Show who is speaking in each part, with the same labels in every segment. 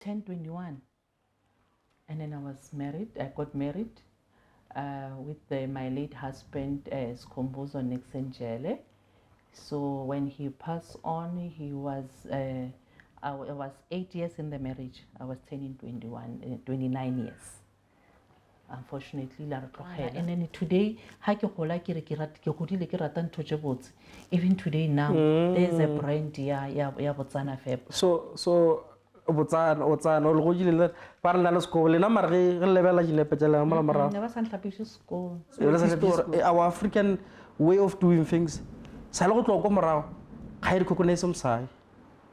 Speaker 1: 1021, and then I was married. I got married with my late husband, Skombozo Nixon Jele. So when he passed on, he was I was 8 years in the marriage. I was turning 29 years. Unfortunately, and then today, even today now, there's a brand Botsana Feb.
Speaker 2: So Botsana o go jile ba re la school na mare ge lebela jinepe tšela mala mara.
Speaker 1: Never sent a school.
Speaker 2: Our African way of doing things. Sa le go tlo go morago. Ga e kokone se mosai.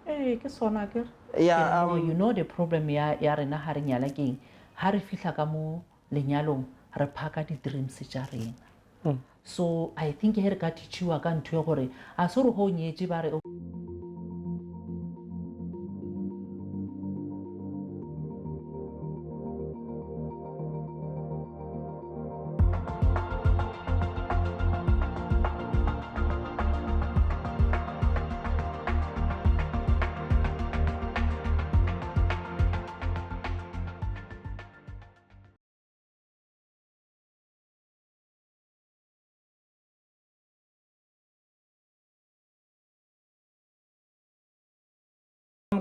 Speaker 1: Ke sona ke.
Speaker 2: Yeah,
Speaker 1: you know the problem ya rena ha re nyala keng. Ha re fihla ka mo lenyalong re phaka di dreams tša rena. So I think he re ka teachiwa ka ntho ya gore a se re go nyetse ba re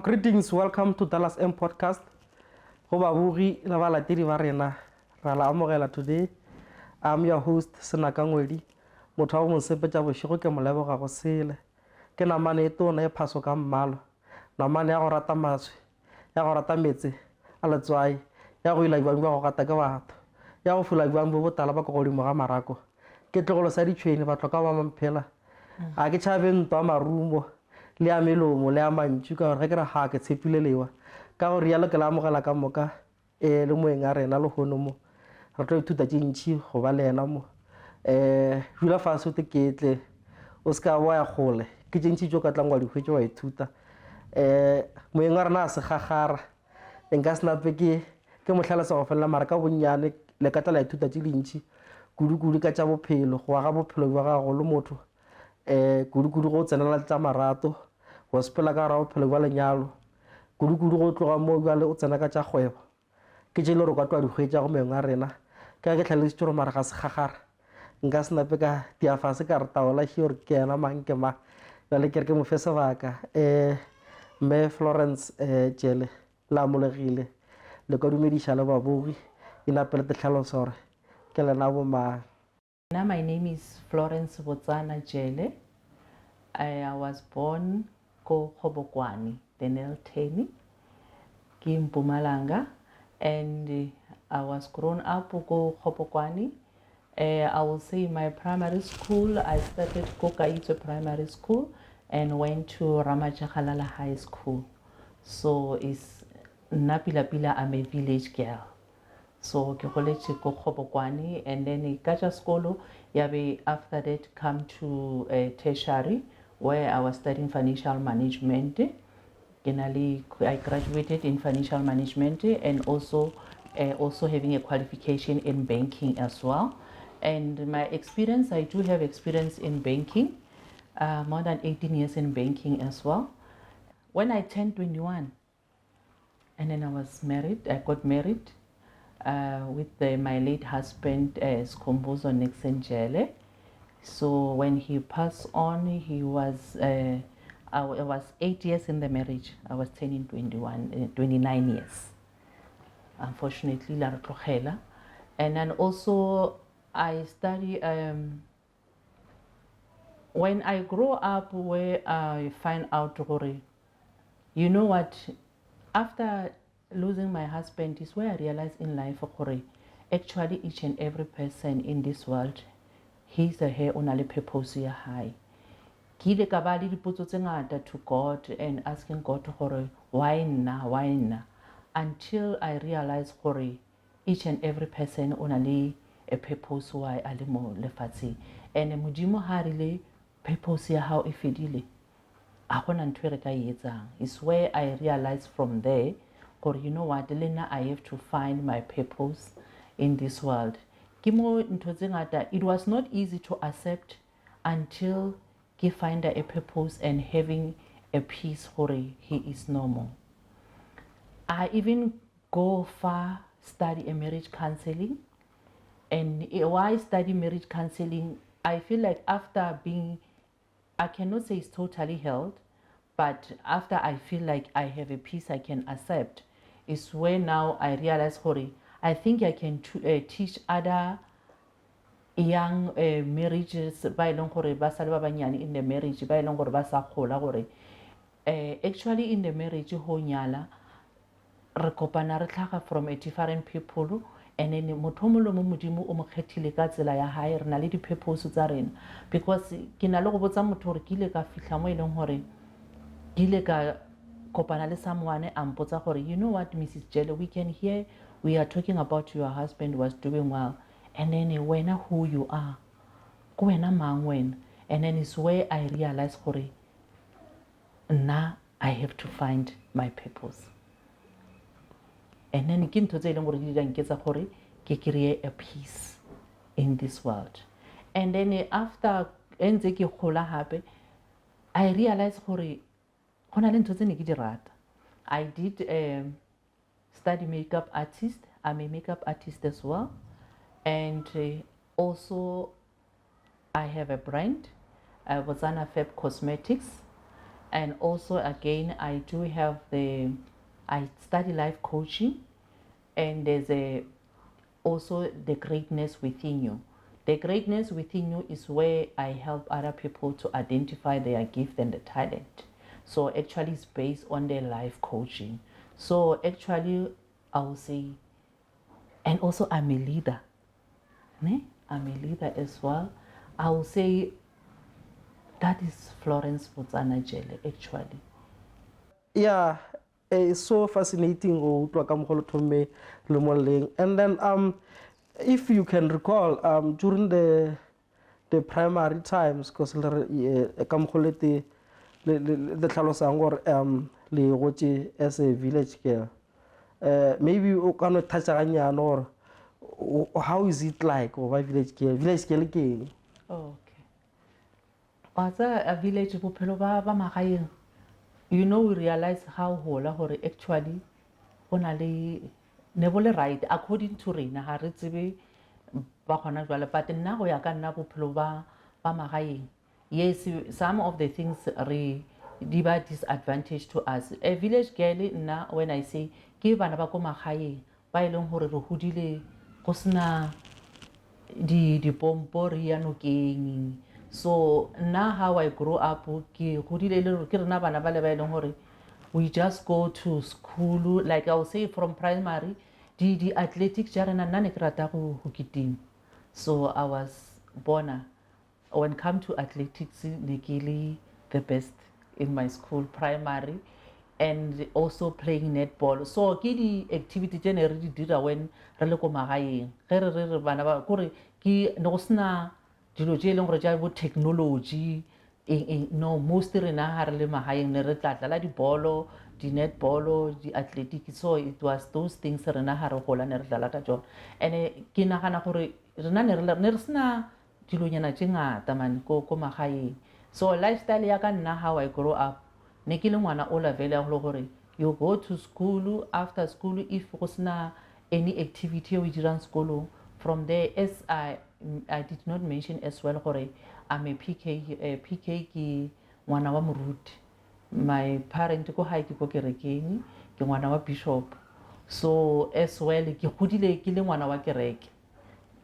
Speaker 2: Greetings, welcome to Dallas M podcast. Go ba buri la ba latedi ba rena ra la amogela today. I'm your host Senaka Ngwedi. Motho wa mo sepetša bošego ke moleboga go sele. Ke namane e tona e phaso ka mmalo. Namane ya go rata maswe, ya go rata metse a letswai, ya go ila bang ba go gata ke batho, ya go fula bang bo botala ba go godimo ga marako. Ke tlogolo sa ditšhwene ba tloka ba mamphela. A ke tšhabe ntwa marumo le a melomo le a mantšu ka gore ge ke re ga ke tshepile lewa ka gore rialo ke la amogela ka moka le moeng a rena le gono mo re tlo ithuta tše ntšhi go ba le ena mo dula fase o te ketle o se ka boya gole ke tše ntšhi tšo ka tlang wa dihwetše wa ithuta moeng wa rena a se gagara nka senape ke motlhalosa go felela mara ka bonnyane le ka tla la ithuta tše dintšhi kudu-kudu ka tša bophelo go aga bophelo ba gago le motho kudu-kudu go tsenela tša marato go sepela ka gara bophelo ba lenyalo kudu-kudu go tloga mo bjale o tsena ka tša kgwebo ke tše le gore kwa tloa dikgwetša go mengwe a rena ka ke tlhalesitše gore mara ga se gagara nka senape ka diafase ka re taola xe gore ke ena mang ke mang bjale ke re ke mo fe sebaka mme Florence Jele la amolegile le ka dumediša le babogi e napele te tlhalosa gore ke lena bo mang.
Speaker 1: Now my name is Florence Botsana Jele. I was born ko Khobokwani, Denel Teni, in Mpumalanga, and I was grown up ko Khobokwani. I will say my primary school, I started Kokaito Primary School and went to Ramajakhalala High School. So it's Napila, I'm a village girl. So ke college ko Khobokwani, and then Kacha School, yabe after that come to tertiary where I was studying financial management. Generally, I graduated in financial management and also having a qualification in banking as well. And my experience, I do have experience in banking, more than 18 years in banking as well. When I turned 21, and then I was married, I got married with my late husband, Skombozo Nixon Jele. So when he passed on, he was I was 8 years in the marriage. I was turning 29 years. Unfortunately, la re. And then also I study when I grow up, where I find out, you know what, after losing my husband is where I realized in life, actually each and every person in this world, he's a hair on a purpose high. Kile kabali dipotso tse ngata to God and asking God why na, until I realized each and every person on a purpose why a le mo lefatshe, and modimo ha rile purpose ya hao e fedile a gona ntho e re ka e etsang. Is where I realized from there, you know what, Lena, I have to find my purpose in this world. It was not easy to accept until he find a purpose and having a peace he is normal. I even go far, study a marriage counseling. And why study marriage counseling? I feel like after being, I cannot say it's totally healed, but after I feel like I have a peace I can accept, is where now I realize, Hori, I think I can teach other young marriages ba ileng gore ba sa le ba banyane in the marriage ba ileng gore ba sa kgola gore actually in the marriage ho nyala re kopana re tlhaga from a different people, and then motho mo lo mo modimo o mo khethile ka tsela ya hae re na le di-purpose tsa rena, because ke na le go botsa motho gore ke ile ka fihla mo e leng gore ke ile ka kopana le someone a mpotsa gore, you know what Mrs. Jelle, we can hear we are talking about your husband was doing well, and then wena who you are, ko wena mang wena. And then it's where I realize gore now I have to find my purpose. And then ke ntho tse e leng gore di nketsa gore ke kry a peace in this world. And then after ntse ke gola hape I realize gore go na le ntho tse ne ke di rata. I did study makeup artist. I'm a makeup artist as well, and also I have a brand, Botsana Fab Cosmetics, and also again I do have I study life coaching, and there's also the greatness within you. The greatness within you is where I help other people to identify their gift and the talent. So actually it's based on their life coaching. So actually I will say, and also I'm a leader. I'm a leader as well. I will say that is Florence Botsana Jelle actually.
Speaker 2: Yeah, it's so fascinating go utlwa ka mogolo thome le molleng. And then if you can recall during the primary times, because ka mogolo the tlhalosang gore le gotse as a village girl, maybe o ka no touch ganyana gore how is it like go ba village girl ke eng?
Speaker 1: Okay, a village bophelo ba magaeng, you know, we realize how hola gore actually go na le ne bo le right according to rena ha re tsebe ba khona jwale, but nna go ya ka nna bophelo ba magaeng, yes, some of the things re di ba disadvantage to us. A village girl nna, when I say ke bana ba ko magaeng ba ileng gore re hodile go sna di pompo re ya nokeng. So now how I grow up ke hodile le ke rena bana ba le ba ileng gore we just go to school, like I will say from primary the athletics ja rena nna ne ke rata go kitima. So I was born when come to athletics ne ke le the best in my school primary, and also playing netball. So ke di activity tse ne re di dira when re le ko magaeng ge re bana ba gore ke no sna dilo tse e leng gore ja bo technology no, most rena ha re le magaeng ne re tla dlala di-bolo, di-netball, di-athletics. So it was those things rena ha re gola ne re dlala ka tsone, and ke nagana gore rena ne re sena dilonyana tse ngata man ko magaeng. So lifestyle ya ka nna how I grow up, ne ke le ngwana o la vele go le gore you go to school, after school if go sena any activity o e dirang sekolong, from there as I did not mention as well gore I'm a PK. PK ke ngwana wa moruti. My parent ko hae ke ko kerekeng ke ngwana wa bishop, so as well ke godile ke le ngwana wa kereke.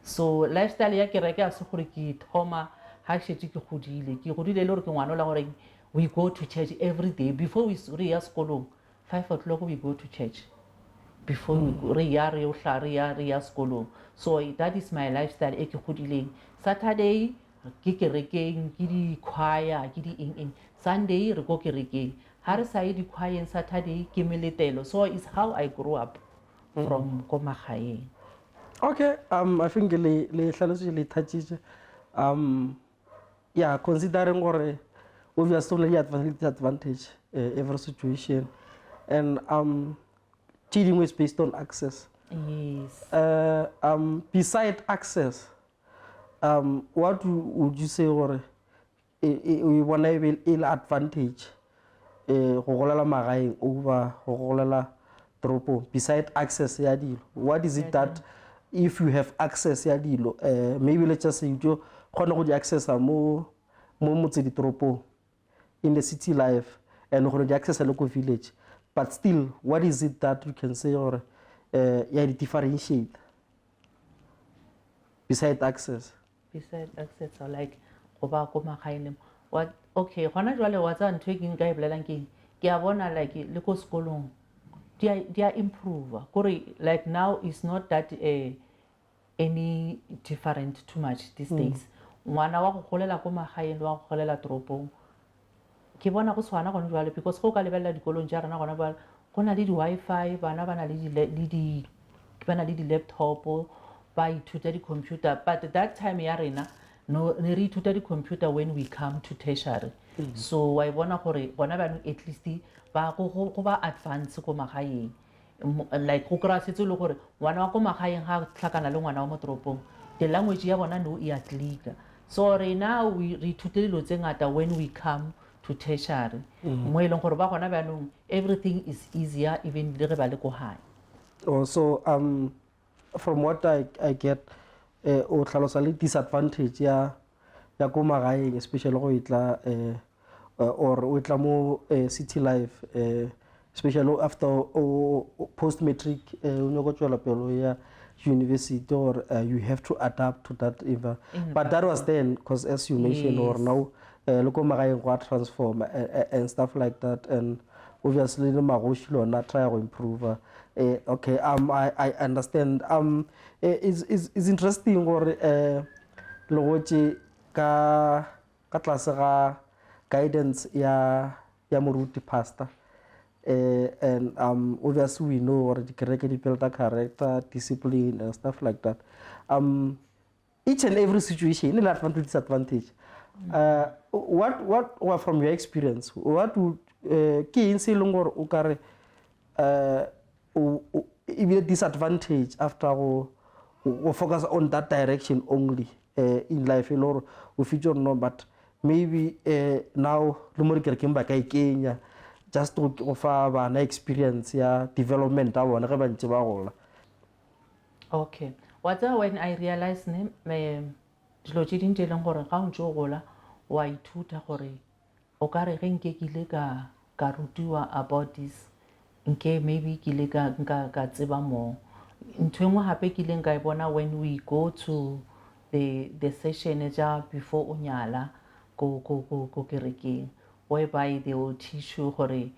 Speaker 1: So lifestyle ya kereke a se gore ke thoma ha shetse ke godile le gore ke ngwana la gore we go to church every day before we re ya sekolong 5 o'clock we go to church before re ya sekolong. So that is my lifestyle e ke godileng. Saturday ke kerekeng ke di choir ke di eng Sunday re go kerekeng ha re sa ye di choir Saturday ke meletelo. So it's how I grew up from ko magaeng.
Speaker 2: Okay, I think le hlalositse le touchitse yeah, considering gore obviously le disadvantage every situation, and cheating is based on access.
Speaker 1: Yes.
Speaker 2: Beside access, what would you say gore we want to advantage go golela magaeng over go golela toropong beside access ya dilo? What is it that if you have access ya dilo, maybe let's just say you kgone go di accessa mo motse ditoropong in the city life and go di accessa le ko village, but still what is it that you can say or ya di differentiate beside access?
Speaker 1: Beside access, or like go ba ko magaeng what okay gona jwale wa tsa ntwe ke nka e bolelang ke a bona like le ko sekolong dia improve kore like now is not that any different too much these days. Ngwana wa go golela ko magaeng le wa go golela toropong ke bona go tshwana gone jwale because go ka lebella dikolong ja rena gona ba go na le di-Wi-Fi bana ba na le di-laptop ba ithuta di-computer, but that time ya rena no ne re ithuta di-computer when we come to tertiary. So wa bona gore bona ba at least ba go ba advance ko magaeng like go kra setse le gore ngwana wa ko magaeng ga tlhakana le ngwana wa mo toropong the language ya bona no e a clicker. So rena we ithute dilo tse ngata when we come to tertiary mo e leng gore ba gona banong everything is easier even le re ba le ko high.
Speaker 2: Also from what I get o tlhalosa le disadvantage ya ko magaeng especially go itla or o itla mo city life especially after post matric o nyoko tswela pelo ya university or you have to adapt to that but that was then because as you mentioned or now look magaeng go transform and stuff like that, and obviously the magoshi lona try to improve. Okay, I understand. Is interesting or logoche ka tlase ga guidance ya moruti pastor. And obviously we know or the character character, discipline and stuff like that. Each and every situation, in advantage disadvantage. What from your experience, what would key in say longer ukare disadvantage after we focus on that direction only in life, you know, we future no, but maybe now lumori kimba kai Kenya just to offer an experience ya development I want to ba.
Speaker 1: Okay, when I realized me dilo tse dintse leng gore ga o ntse o gola wa ithuta gore o ka re ge nke kile ka rutiwa about this nke maybe kile ka tseba mo ntho engwe gape kile nka e bona when we go to the session ja before o nyala go kerekeng whereby they will teach you gore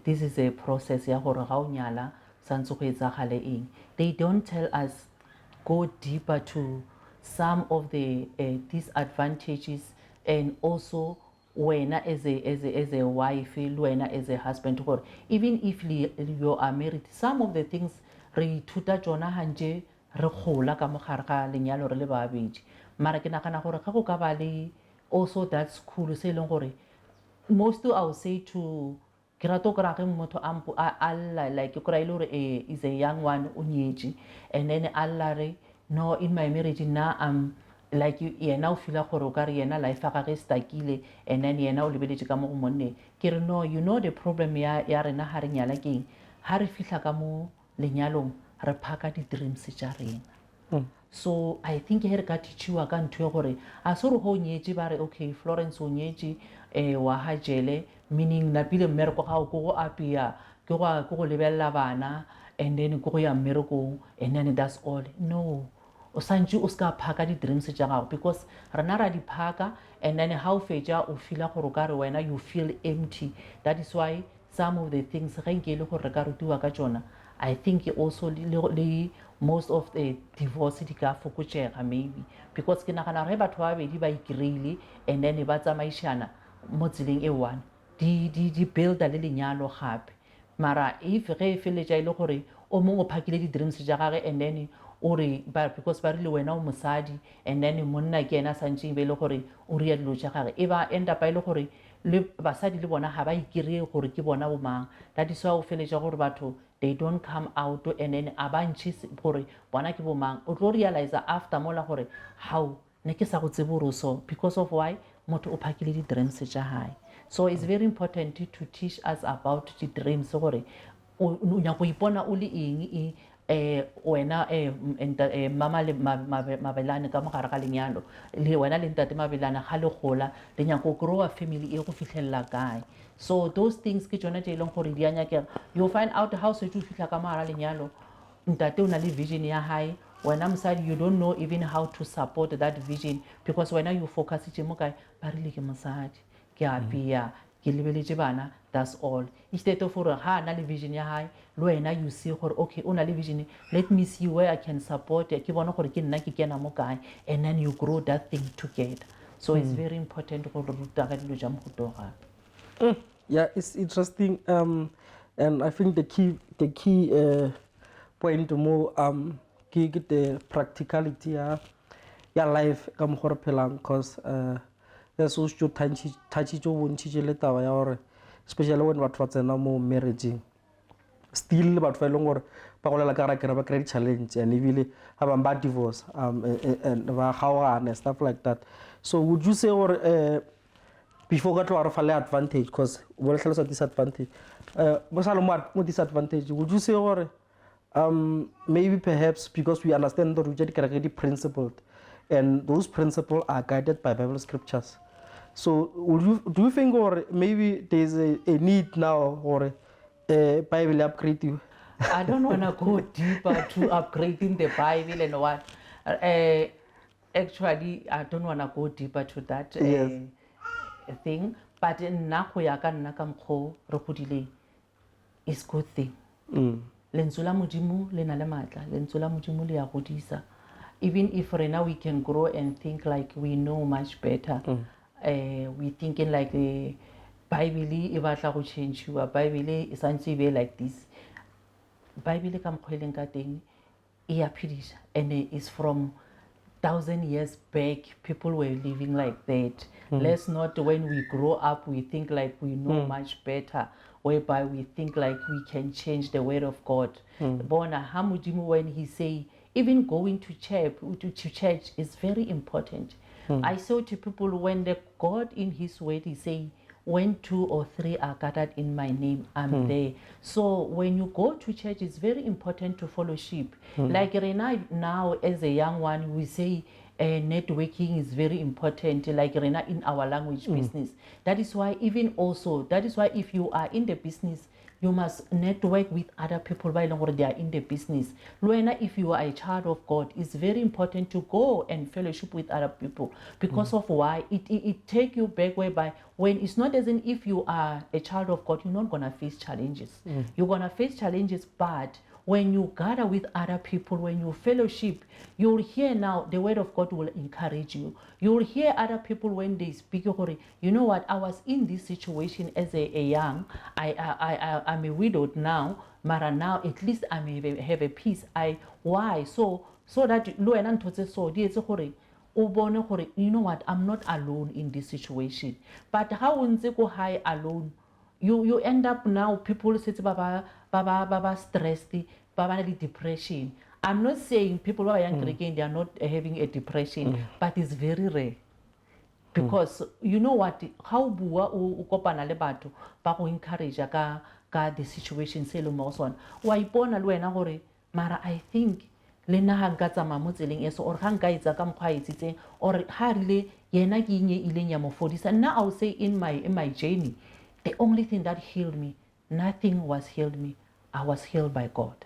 Speaker 1: this is a process ya gore ga o nyala santse go etsagale eng. They don't tell us go deeper to some of the disadvantages, and also when as a wife, when as a husband, or even if you are married, some of the things re thuta jona hanje re gola ka mogare ga lenyalo re le babedi. Mara ke nagana gore ga go ka ba le also that's cool se leng gore most I would say to kirato kra ge motho ampo alla like kra ile gore is a young one o nyetše and then alla re no in my marriage now I'm like yena o feel gore o ka re yena life ga ge stakile and then yena o lebeletse ka mo go monne ke re no, you know the problem ya rena ha re nyala keng ha re fihla ka mo lenyalong re phaka di dreams tša rena. So I think here ka teachiwa ka ntwe gore a se re ho nyetse ba re okay Florence o nyetse wa ha jele meaning na pile mmereko ga o go apia ke go lebella bana and then go ya mmereko and then that's all. No, o santse o ska phaka di dreams tša gago because rena ra di phaka and then how fetša o feel gore ka re wena you feel empty. That is why some of the things ge nke le gore re ka rutiwa ka tsona I think also most of the divorce di ka fokotšega maybe because ke nagana ge batho ba babedi ba ikreile and then ba tsamaišana mo tseleng e one di builda le lenyalo gape. Mara if ge e feletša e le gore o mongwe o phakile di-dreams tša gage and then ore because ba rile wena o mosadi and then monna ke ena santšeng be e le gore o ria dilo tša gage e ba end up e le gore le basadi le bona ga ba ikry gore ke bona bomang. That is why o feletša gore batho they don't come out and then a ba ntšhe gore bona ke bomang. O tlo realize after mola gore how ne ke sa go tsebe so because of why motho o phakile di-dreams tša hae. So it's very important to teach us about the dreams gore o nyako ipona o le eng wena mama le Mabelane ka mogare ga lenyalo le wena le ntate Mabelane ga le gola le nyako grow family e go fitlhelela kae. So those things ke tsone tse e leng gore di a nyakega. You find out how se o fitlha ka mogare ga lenyalo ntate o na le vision ya hae, wena mosadi you don't know even how to support that vision because wena you focusitse mo kae ba rile ke mosadi ke apea ke lebeletse bana, that's all. Instead of gore ha na le vision ya hae le wena you see gore okay o na le vision, let me see where I can support ke bona gore ke nna ke kena mo kae, and then you grow that thing together. So it's very important gore ruta ka dilo ja mogoto gape.
Speaker 2: Yeah, it's interesting, and I think the key point more ke the practicality ya life ka mo gore phelang, because there's also touchy jo bontšhitše le taba ya gore especially when batho ba tsena mo marriaging still batho ba e leng gore ba golela ka rakere ba kry challenge and ebile ga bangwe ba divorce and ba kgaogane stuff like that. So would you say gore before ka tlo re fa le advantage, because bo le tlhalosa disadvantage mo sa le mo disadvantage, would you say gore maybe perhaps because we understand the rujadi principled and those principles are guided by Bible scriptures, so do you think or maybe there's a need now or Bible upgrade you?
Speaker 1: I don't want to go deeper to upgrading the Bible and what actually I don't want to go deeper to that thing, but nna go ya ka nna ka mkgo re godile is good thing. Lentswe la modimo le na le matla, lentswe la modimo le ya godisa. Even if right now we can grow and think like we know much better, we thinking like the Bible e batla go change you, Bible e santse be like this. Bible ka mkgo leng ka teng e ya phedisha, and it's from 1,000 years back people were living like that. Let's not when we grow up we think like we know much better, whereby we think like we can change the word of God. Bona ha modimo when he say even going to church is very important. I say to people when the God in his word he say when 2 or 3 are gathered in my name, I'm there. So when you go to church, it's very important to fellowship. Like Rena now as a young one, we say networking is very important, like Rena in our language business. That is why even also, that is why if you are in the business, you must network with other people while they are in the business. Luena, if you are a child of God, it's very important to go and fellowship with other people because of why it take you back whereby when it's not as in if you are a child of God, you're not gonna face challenges. You're gonna face challenges, but when you gather with other people, when you fellowship, you'll hear now the word of God will encourage you. You'll hear other people when they speak, you know what, I was in this situation as a young, I'm a widowed now, Mara now at least I may have a peace. Why? So that you know what, I'm not alone in this situation. But how won't go high alone? You end up now people say baba stressed, baba depression. I'm not saying people who are young again they are not having a depression, but it's very rare. Because you know what, how bua o kopana le batho ba go encourage ka the situation se le mo sona wa ipona le wena gore mara I think le nna ha nka tsama mo tseleng eso or ha nka itsa ka mokgwa itsitseng or ha rile yena ke inye ileng ya mo fodisa. Now I'll say in my journey, the only thing that healed me, nothing was healed me. I was healed by God.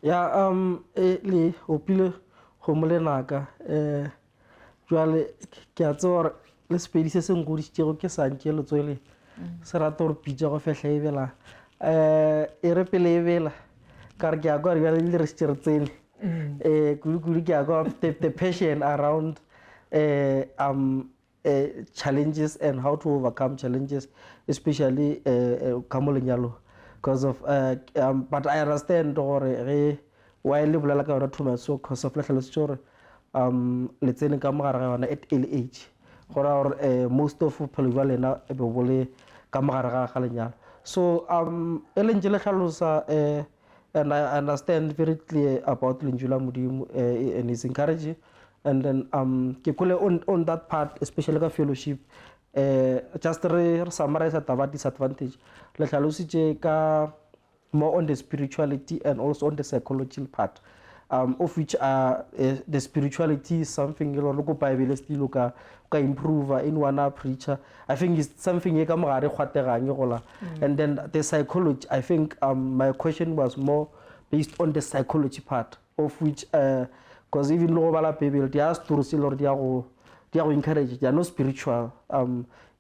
Speaker 2: Yeah, le opile go molenaka jwale ke a tsore le sepedi se se ngodišitšego ke santše letswele se rata gore pitša go fehla e bela e re pele e bela ka re ke ya kwa re bjale bile re šitše re tsene kudu ke ya kwa the passion around challenges and how to overcome challenges, especially ka mo lenyalo, because of but I understand gore why le bolela ka yona too much, so because of le tlhalositše gore le tsene ka mogare ga yona at early age gora gore most of bophelo jwa lena e be bo le ka mogare ga lenyalo. So e le ntše le tlhalosa and I understand very clear about lentswe la modimo and it's encouraging. And then ke kole on that part, especially ka fellowship, just re summarize taba disadvantage le tlhalositše ka more on the spirituality and also on the psychological part, of which the spirituality is something local Bible still ka improve in one preacher. I think it's something and then the psychology. I think my question was more based on the psychology part, of which because even though Bible they are stories or they are encouraged, they are not spiritual.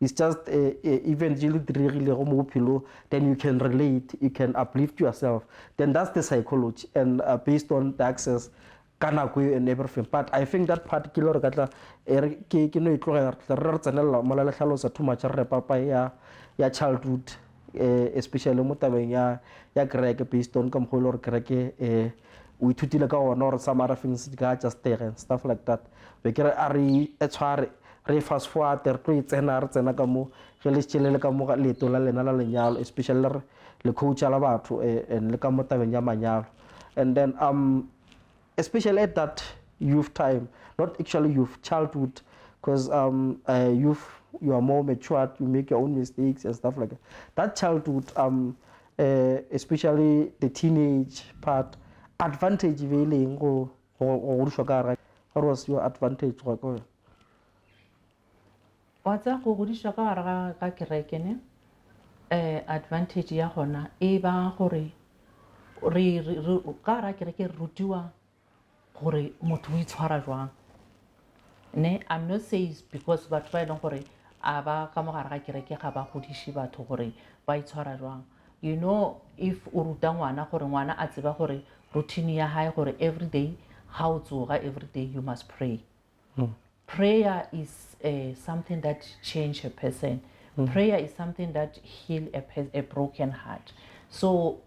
Speaker 2: It's just eventually then you can relate, you can uplift yourself. Then that's the psychology, and based on the access, and everything. But I think that particular too much childhood, especially mo tabeng ya kereke, based on kam holo kereke o ithutile ka ona or some other things ka just there and stuff like that. Be kere a re tshware re fast forward re tlo tsena ka mo ge le tšhelele ka mo leeto la lena la lenyalo, especially le coach la batho and le ka mo tabeng ya manyalo. And then especially at that youth time, not actually youth, childhood, because youth, you are more matured, you make your own mistakes and stuff like that. That childhood, especially the teenage part, advantage veiling or what was your advantage?
Speaker 1: What's a godisha ka kerekene advantage ya hona e ba gore re ka ra kereke rutiwa gore motho o itshwara jwang. Ne, I'm not saying it's because batho ba eleng gore a ba ka mogare ga kereke ga ba godishi batho gore ba itshwara jwang. You know, if o ruta ngwana gore ngwana a tseba gore routine ya hae gore every day ha o tsoga every day you must pray. Prayer is something that change a person. Prayer is something that heal a broken heart. So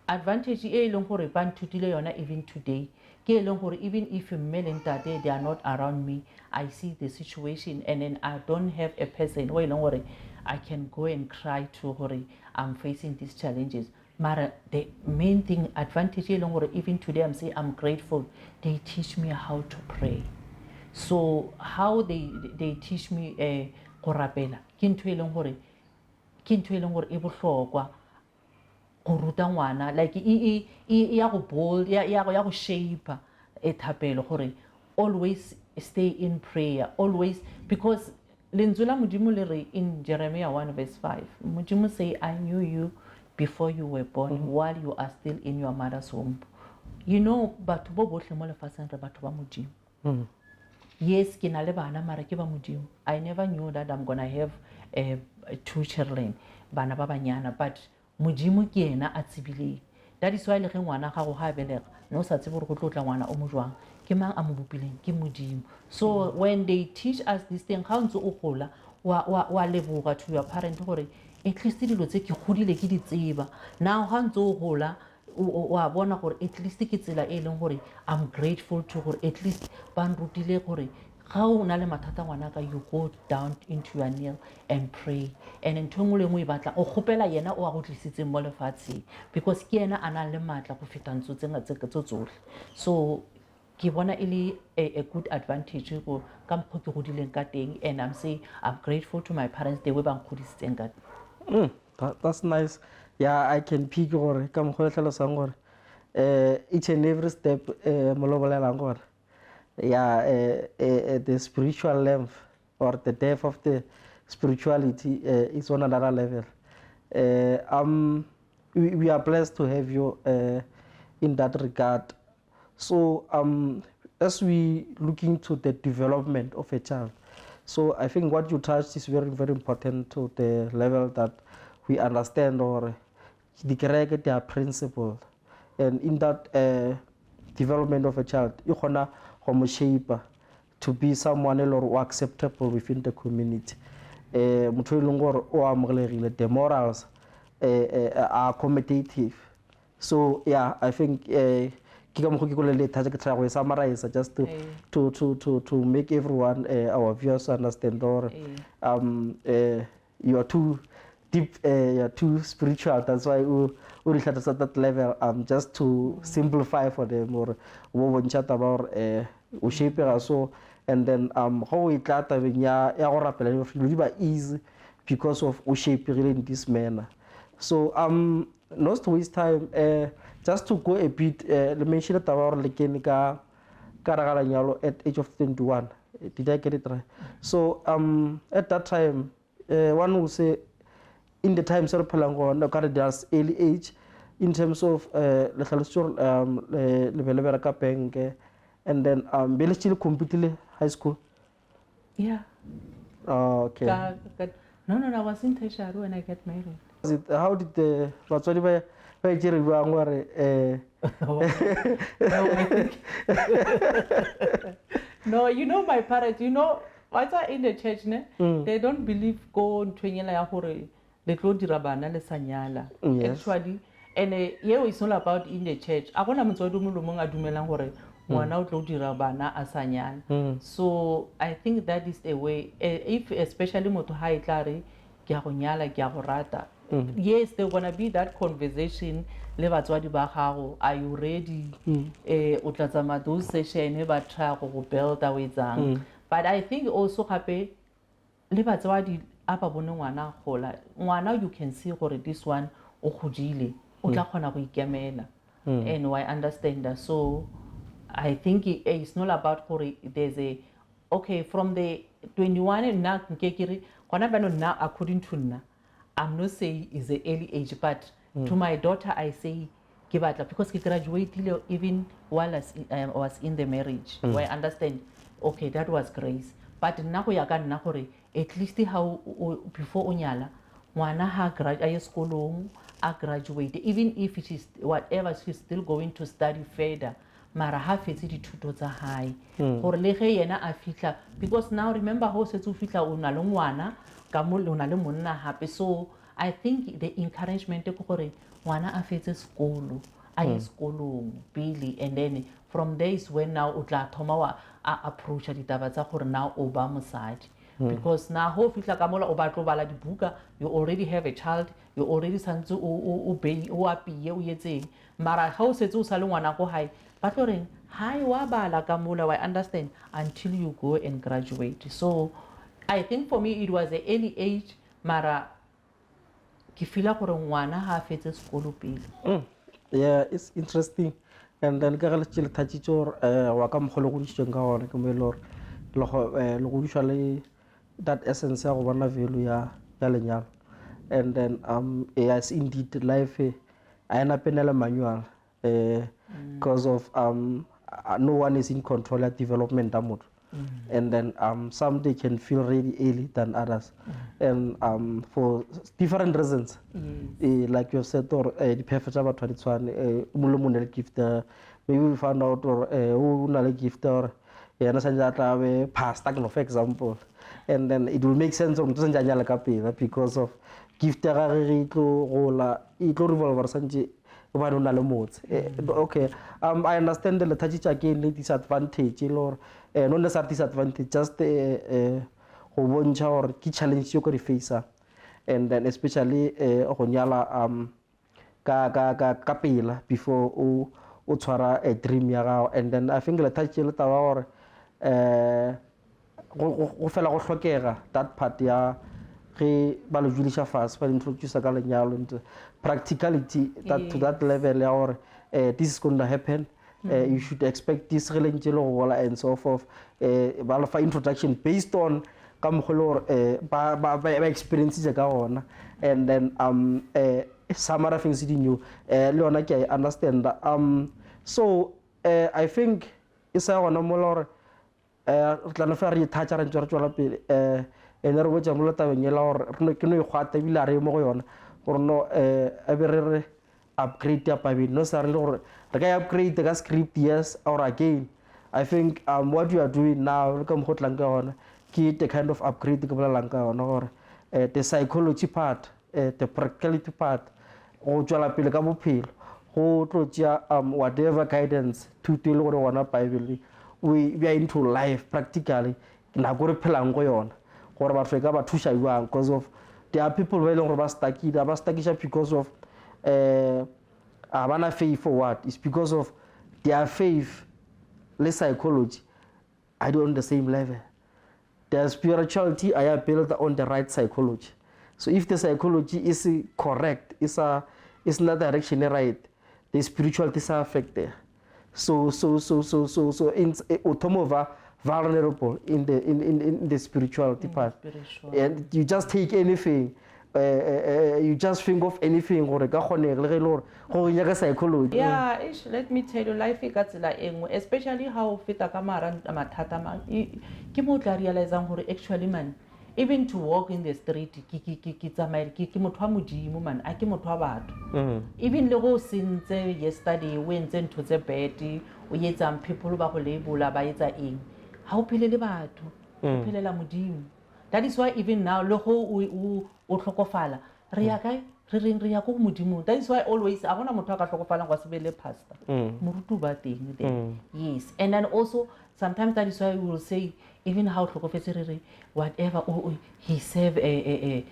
Speaker 1: advantage e leng gore ba nthutile yona even today ke e leng gore even if mme le ntate they are not around me, I see the situation and then I don't have a person who e leng gore I can go and cry to gore I'm facing these challenges. Mara the main thing advantage e leng gore even today I'm saying I'm grateful they teach me how to pray. So how they teach me go rapela ke ntho e leng gore e bohlokwa go ruta ngwana like ya go bold ya go shape e thapelo gore always stay in prayer, always, because lentswe la modimo le re in Jeremiah 1:5 modimo say I knew you before you were born while you are still in your mother's womb. You know, batho bo bohle mo lefatsheng re batho ba modimo. Yes, ke na le bana mara ke ba modimo. I never knew that I'm gonna have 2 children, bana ba banyana, but modimo ke ena a tsibileng. That is why le ge ngwana ga go ha belega no sa tsebe go tlotla ngwana o mo jwang ke mang a mo bopileng ke modimo. So when they teach us this thing ga ntse o gola wa leboga to your parent gore at least dilo tse ke godile ke di tseba. Now ga ntse o gola wa bona gore at least ke tsela e leng gore I'm grateful to gore at least ba nrutile gore ga o na le mathata ngwana ka you go down into your knee and pray, and ntho ngwe le ngwe e batla o gopela yena o a go tlisitseng mo lefatsheng because ke yena a nang le matla go feta ntso tse tsohle. So ke bona e le a good advantage go ka mokgwa ke godileng ka teng, and I'm saying I'm grateful to my parents the way ba nkgodisitseng ka teng.
Speaker 2: That's nice. Yeah, I can pick gore ka mokgwa tlhalosang gore each and every step mo lo bolelang gore yeah, the spiritual length or the depth of the spirituality is on another level. We are blessed to have you in that regard. So as we look into the development of a child, so I think what you touched is very, very important to the level that we understand or the correct their principle, and in that development of a child, you gonna shape to be someone who acceptable within the community. Motho e leng gore o amogelegile, the morals are accommodative. So yeah, I think ke ka mokgwa ke go le tla ke try go summarize just to make everyone our viewers understand or you are too deep, you are too spiritual. That's why we reach at that level. Just to simplify for them or what chat about shape so, and then how we got ya go rapela easy because of shape really in this manner. So not to waste time, just to go a bit, le mentioned taba gore le kene ka ragala nyalo at age of 21. Did I get it right? So at that time, one would say in the times of Palango, there's early age in terms of le level bank, and then Bele still completely high school.
Speaker 1: Yeah.
Speaker 2: Oh, okay.
Speaker 1: No, I was in tertiary when I get married.
Speaker 2: How did the batswadi ba jere bang gore
Speaker 1: No, I think. No, you know my parents, you know, once I in the church, they don't believe go ntwenyela ya gore le tlo dira bana le sanyala. Actually, and here it's not about in the church. A gona motswadi mo mong a dumelang gore ngwana o tlo dira bana a sanyala. So I think that is the way, if especially motho ha e tla re ke a go nyala ke a go rata. Yes, there's gonna be that conversation le batswadi ba gago, are you ready? O tla tsama those session ba try go build a wetsang. But I think also gape le batswadi a ba bone ngwana gola, ngwana you can see gore this one o godile o tla kgona go ikemela. And I understand that. So I think it's not about gore there's a okay from the 21 and now nkekere gona ba no now according to nna I'm not saying it's an early age, but to my daughter I say give batla because she graduated even while I was in the marriage. I understand. Okay, that was grace. But now we are going at least how before onyala, ngwana ha graduate school, a graduate, even if it is whatever she's still going to study further. Mara ha fetse dithuto tsa hae gore le ge yena a fitla, because now remember how se tso fitla o na le ngwana ka mo le le monna hape. So I think the encouragement ke gore ngwana a fetse sekolo a ye sekolong pele, and then from there is when now o tla thoma wa approach ditaba tsa gore now o ba mosadi. Because now ho fitla ka mola o ba tlo bala dibuka, you already have a child, you already santse o apie o yetseng, mara ha o setse o sa le ngwana go hae ba tlo reng hai wa bala ka mola. I understand until you go and graduate. So I think for me it was an early age, mara ke feel gore ngwana ha fetse sekolo pele.
Speaker 2: Yeah, it's interesting. And then ka le tshile thatsitso wa ka mogolo go ditšeng ka gone ke mo le gore le go usually that essence ya go bona value ya lenyalo. And then yes, indeed life I ena penela manual because of no one is in control of development of motho. And then some they can feel really early than others, and for different reasons. Like you have said, or the perfect about 21 gift, maybe we found out or who gift or past for example, and then it will make sense because of gift okay, I understand the lethargy again the disadvantage or not necessarily disadvantage, just go bontsha or key challenge you could face, and then especially go nyala ka pela before o tshwara a dream ya gago. And then I think lethargy le taba gore go fela go hlokega that part ya ge ba lo julisha fast ba introduce ka lenyalo into practicality that to that level ya gore this is going to happen. You should expect this and so forth. Ba introduction based on ka mogolo ba experiences ka gona, and then some other things you knew le yona ke understand. So I think isa gona mo lore tla fa re thatsa re ntse re tswela pele ene re botsa mo tabeng ya gore ke no e gwata bila re mo go yona gore no a be re upgrade ya pabedi no sa re le gore re ka upgrade ka script yes or again. I think what you are doing now re ka mo gotlang ka gona ke the kind of upgrade ke bolelang ka gona gore the psychology part, the practicality part go tswela pele ka bophelo go tlo tsia whatever guidance to tell gore wana bible we are into life practically na go re phelang go yona gore ba feka ba thusha jwang, because of there are people ba ile gore ba stuckisha because of abana faith for what is because of their faith le psychology I do on the same level. Their spirituality I built on the right psychology. So if the psychology is correct, is it's not direction right, the spirituality is affected. So in automova vulnerable in the spirituality part.
Speaker 1: Spiritual.
Speaker 2: And you just take anything. You just think of anything gore ka kgonega le ge e le gore go nyaka psychology.
Speaker 1: Yeah, let me tell you, life e ka tsela e nngwe, especially how feta ka mara mathata ke mo tla realizang gore actually man, even to walk in the street ke tsamaile ke motho wa modimo man, a ke motho wa batho. Even le go sentse yesterday o entse ntho tse bad o etsang people ba go labela ba etsa eng ha o phele le batho o phelela modimo. That is why even now le go o tlhokofala re ya kae re reng re ya go modimo. That is why always a gona motho a ka tlhokofalang go se be le pastor morutu ba teng there. Yes, and then also sometimes that is why we will say even how tlhokofetse re re whatever he serve a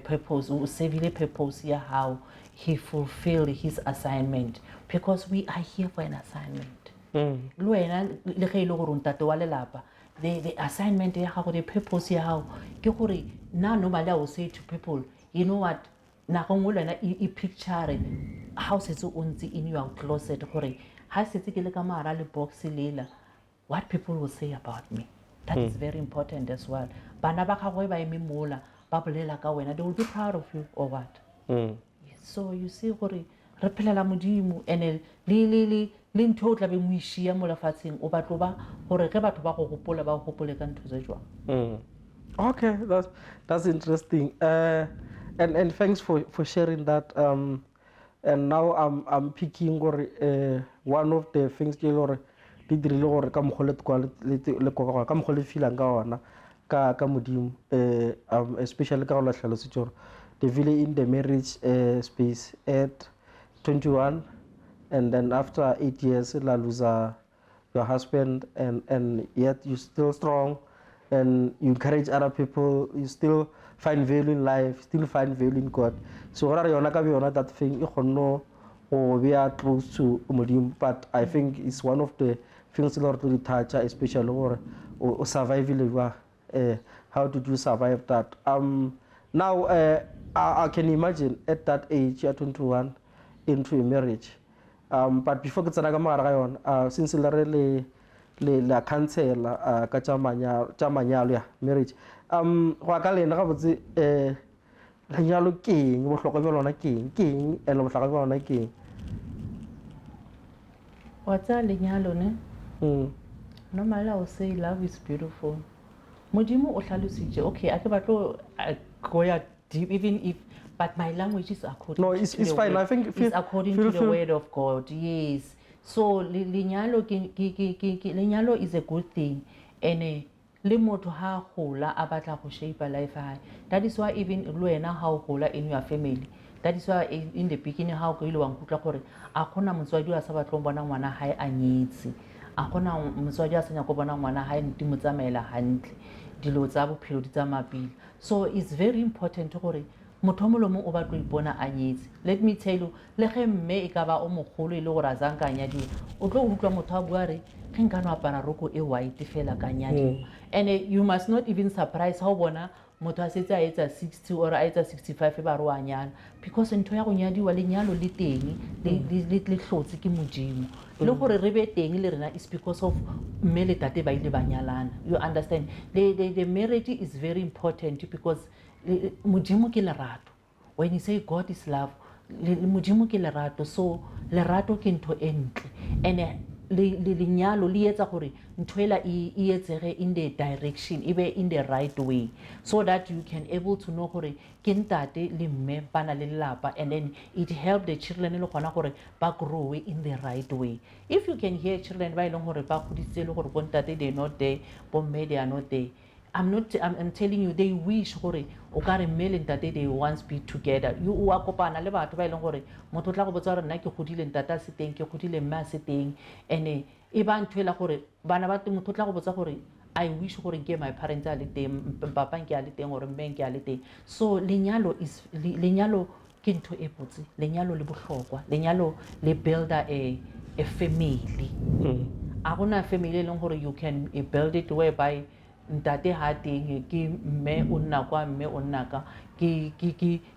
Speaker 1: purpose o servile purpose ya how he fulfilled his assignment, because we are here for an assignment. Le wena le ge ile gore ntate wa lelapa, the assignment ya gago, the purpose ya gago ke gore na normally I will say to people, you know what, na go ngwe lena e picture how setse o ntse in your closet gore ha setse ke le ka mara le box lela, what people will say about me. That is very important as well. Bana ba gago ba eme mola ba bolela ka wena, they will be proud of you or what. So you see gore re phelela modimo, and le ntho o tla be mo ishia mo lefatsheng o batlo ba gore ge batho ba go gopola ba go gopole ka ntho tse jwang.
Speaker 2: Okay, that's interesting. And thanks for sharing that. And now I'm picking one of the things ke gore di dirile gore ka mogole le ka mogole feelang ka ona ka modimo, especially ka go la tlhalositse gore the really in the marriage space at 21, and then after 8 years la lose your husband, and yet you're still strong and you encourage other people, you still find value in life, still find value in God. So what are you na that thing go we are close to modimo, but I think it's one of the things a lot to touch, especially or survival. How did you survive that? Now I can imagine at that age at 21 into a marriage, but before ke tsena ka mogare ga yona, since le cancel ka tša manyalo ya marriage, go ka lena ga botse lenyalo ke eng, bohlokwa bja lona ke eng, and bohlokwa bja lona ke eng?
Speaker 1: Wa tsa lenyalo ne, normally I will say love is beautiful. Modimo o hlalositse, okay, a ke batlo go ya deep, even if, but my language is according to the
Speaker 2: fine.
Speaker 1: word.
Speaker 2: I think
Speaker 1: it's according to the word of God. Yes. So lenyalo lenyalo is a good thing, and le motho ha gola a batla go shape life ha. That is why even le wena ha o gola in your family, that is why in the beginning how go ile wa nkutla gore a gona motswadi a sa batlo bona ngwana hae a nyetse, a gona motswadi a senya go bona ngwana hae ntimo tsamaela hantle, dilo tsa bophelo di tsamapile. So it's very important gore motho mo o batlo ipona a nyetse. Let me tell you, le ge mme e ka ba o mogolo ile gore a zanka nyadi o tlo utlwa motho a bua re ke nka no apara roko e white fela ka nyadi. And you must not even surprise how bona motho a setse a etsa 60 or a etsa 65 ba ro anyana, because ntho ya go nyadiwa lenyalo le teng le hlotse ke modimo, le gore re be teng le rena is because of mme le tate ba ile ba nyalana. You understand, the marriage is very important because modimo ke lerato. When you say God is love, modimo ke lerato, so lerato ke ntho e ntle, and lenyalo le etsa gore ntho ela e etsege in the direction, e be in the right way, so that you can able to know gore ke ntate le mme bana le lelapa, and then it help the children le gona gore ba grow in the right way. If you can hear children ba ileng gore ba goditse le gore bo ntate they not there, bo mme they are not there, I'm telling you, they wish gore o ka re mme le ntate they once be together. You a kopana le batho ba ileng gore motho tla go botsa gore nna ke godile ntate a se teng, ke godile mme a se teng, and e ba nthoela gore bana ba teng motho tla go botsa gore I wish gore ke my parents a le teng, papa nke a le teng gore mme nke a le teng. So lenyalo ke ntho e botse, lenyalo le bohlokwa, lenyalo le builder a family. A gona family e leng gore you can build it whereby ntate ha teng ke mme o nna kwa mme o nna ka ke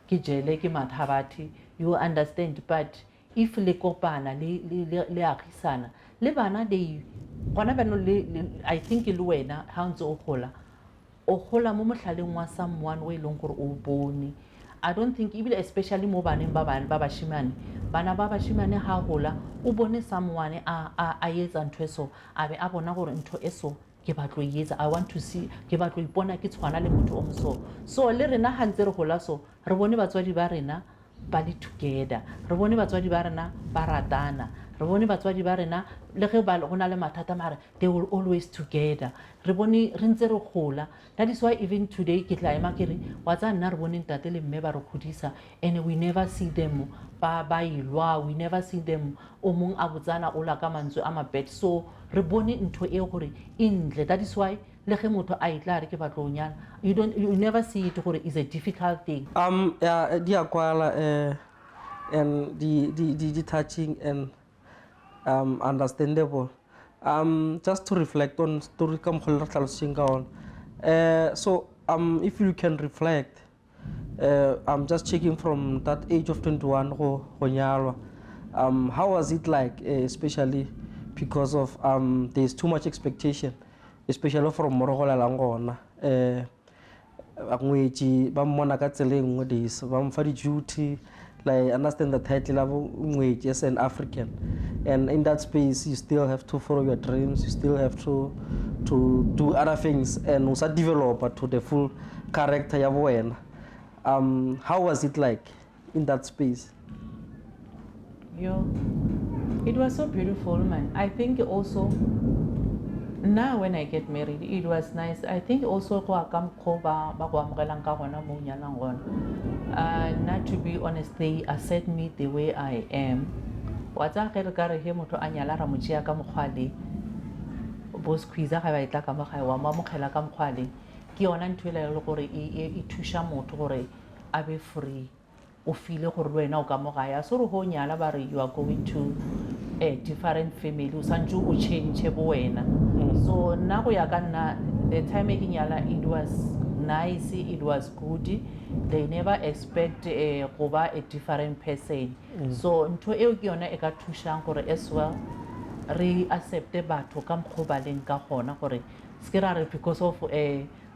Speaker 1: jele ke mathabati. you understand. But if le kopana le agisana le bana they gona ba no I think le wena ha ntse o gola mo mohlaleng wa someone we long gore o bone. I don't think even especially mo baneng ba bashimane bana ba bashimane ha gola o bone someone a etsa ntho eso a be a bona gore ntho eso ke batlo yetsa. I want to see ke batlo ipona ke tshwana le motho o mso. So le rena ha ntse re gola so re bone batswadi ba rena ba le together, re bone batswadi ba rena ba ratana, re bone batswadi ba rena le ge ba gona le mathata mara they will always together. Re bone re ntse re gola. That is why even today ke tla ema ke re wa tsa nna re bone ntate le mme ba re godisa and we never see them ba ilwa, we never see them o mong a botsana o la ka mantswe a mabed. So re bone ntho e gore intle. That is why le ge motho a itla re ke batlo nyana you never see it gore is a difficult thing.
Speaker 2: Yeah, dia kwala and the touching and understandable. Just to reflect on story kam khol tlhaloseng ka on. So if you can reflect, I'm just checking from that age of 21 go nyalwa. How was it like, especially because of there's too much expectation, especially from morogola lang gona. Ngwetsi ba mmona ka tsele ngwe dis ba mfa di duty, like understand the title of ngwetsi as an African, and in that space you still have to follow your dreams, you still have to do other things and also develop to the full character ya wena. How was it like in that space?
Speaker 1: It was so beautiful, man. I think also now when I get married it was nice. I think also not to be honest, they accept me the way I am. Watsa ge re ka re he motho a nyala ra motšea ka mokgwale bo squeeze ga ba itla ka mogae wa mamogela ka mokgwale ke yona ntho e le gore e thusha motho gore a be free o feel gore wena o ka mogaya so re ho nyala ba re you are going to a different family o santse o change bo wena. So na go ya ka nna the time e nyala it was nice, it was good. They never expect go ba a different person. So ntho eo ke yona e ka thushang gore as well re accept batho ka mkhobaleng ka gona gore skira re because of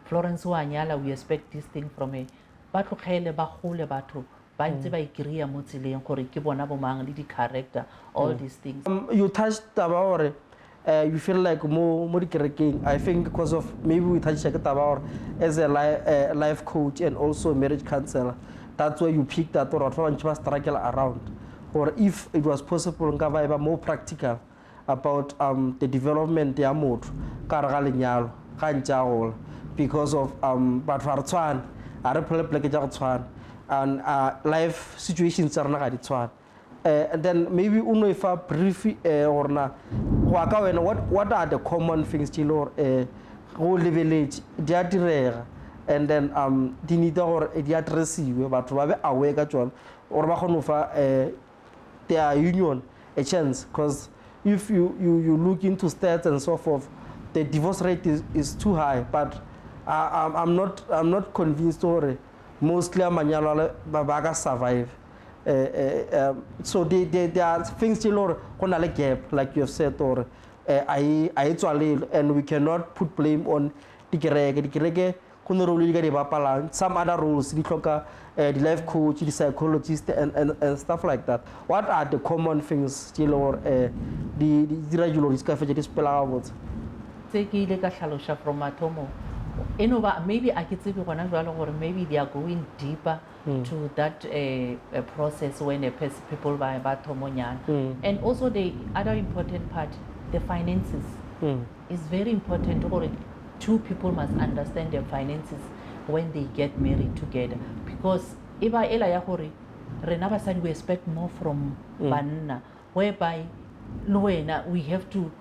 Speaker 1: Florence wa nyala we expect this thing from a ba tlogele ba gole batho ba ntse ba ikriya mo tseleng gore ke bona bo mang le di character all these things.
Speaker 2: You touched about you feel like more kerekeng. I think because of maybe we touched about as a life coach and also marriage counselor, that's why you picked that or struggle around, or if it was possible ngaba more practical about the development ya motho ka re ga lenyalo ga ntšagolo because of batho a re tshwane a re phele pleke tša go tshwana and life situations tsa rena ga di tshwane. And then maybe uno if a brief or na what are the common things still or go levelage dia direga and then di need or di addressiwe batho ba be aware ka tsona or ba gone fa their union a chance, because if you look into stats and so forth, the divorce rate is too high. But I'm not convinced or mostly amanyalo ba survive. So there are things still or a gap, like you have said, or and we cannot put blame on the some other roles, the life coach, the psychologist, and stuff like that. What are the common things still or the regular discovery
Speaker 1: from Matomo? Maybe I could say or maybe they are going deeper to that process when people buy Batomonian. And also the other important part, the finances is very important. Or two people must understand their finances when they get married together, because if I we expect more from banna, whereby we have to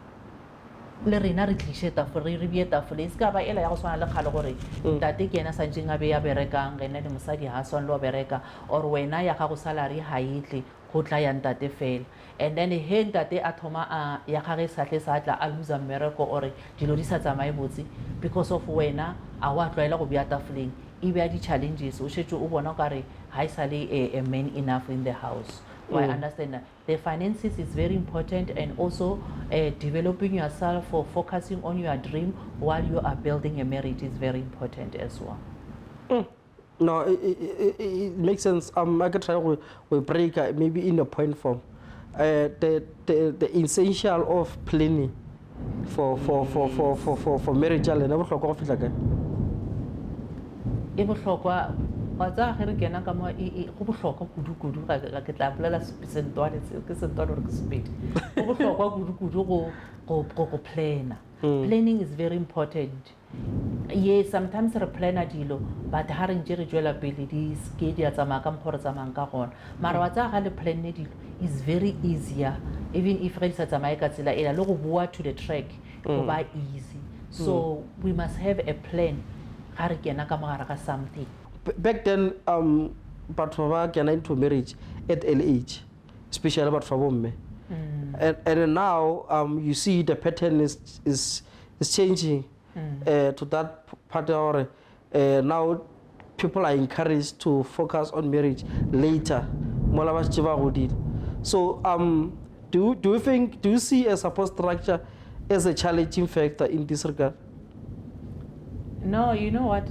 Speaker 1: le rena re tlishe tafole re bie tafole ska ba ela ya go swana le khalo gore tate ke ena santse nga be ya berekang rena le mosadi ha swana lo bereka or wena ya ga go salary ha itle go tla ya ntate fela, and then he ntate a thoma ya gage satle sa tla a lose mmereko or dilo di sa tsamaye botse because of wena a wa tlwaela go bia tafoleng e be di challenges o shetse o bona ka re ha isale a man enough in the house. So I understand that the finances is very important, and also developing yourself or focusing on your dream while you are building a marriage is very important as well.
Speaker 2: No, it makes sense. I could try we break maybe in a point form. The essential of planning for marriage and never talk of it like
Speaker 1: E bohlokwa wa tsa ge re kena ka mo go bohlokwa kudu ga ke tla bolela sentwana ke sentwana re ke sepedi go bohlokwa kudu go plana. Planning is very important. Yes, sometimes re plana dilo but ha re ntse re jwela pele di ske di a tsamaya ka mokgwa re tsamayang ka gona mara wa tsa ga le planne dilo is very easier, even if re sa tsamaye ka tsela ela le go bua to the track go ba easy. So we must have a plan ga re kena ka mogare ga something.
Speaker 2: Back then, batho ba kena into marriage at early age, especially about for women. And now you see the pattern is changing to that part where now people are encouraged to focus on marriage later. So do you see a support structure as a challenging factor in this regard?
Speaker 1: No, you know what,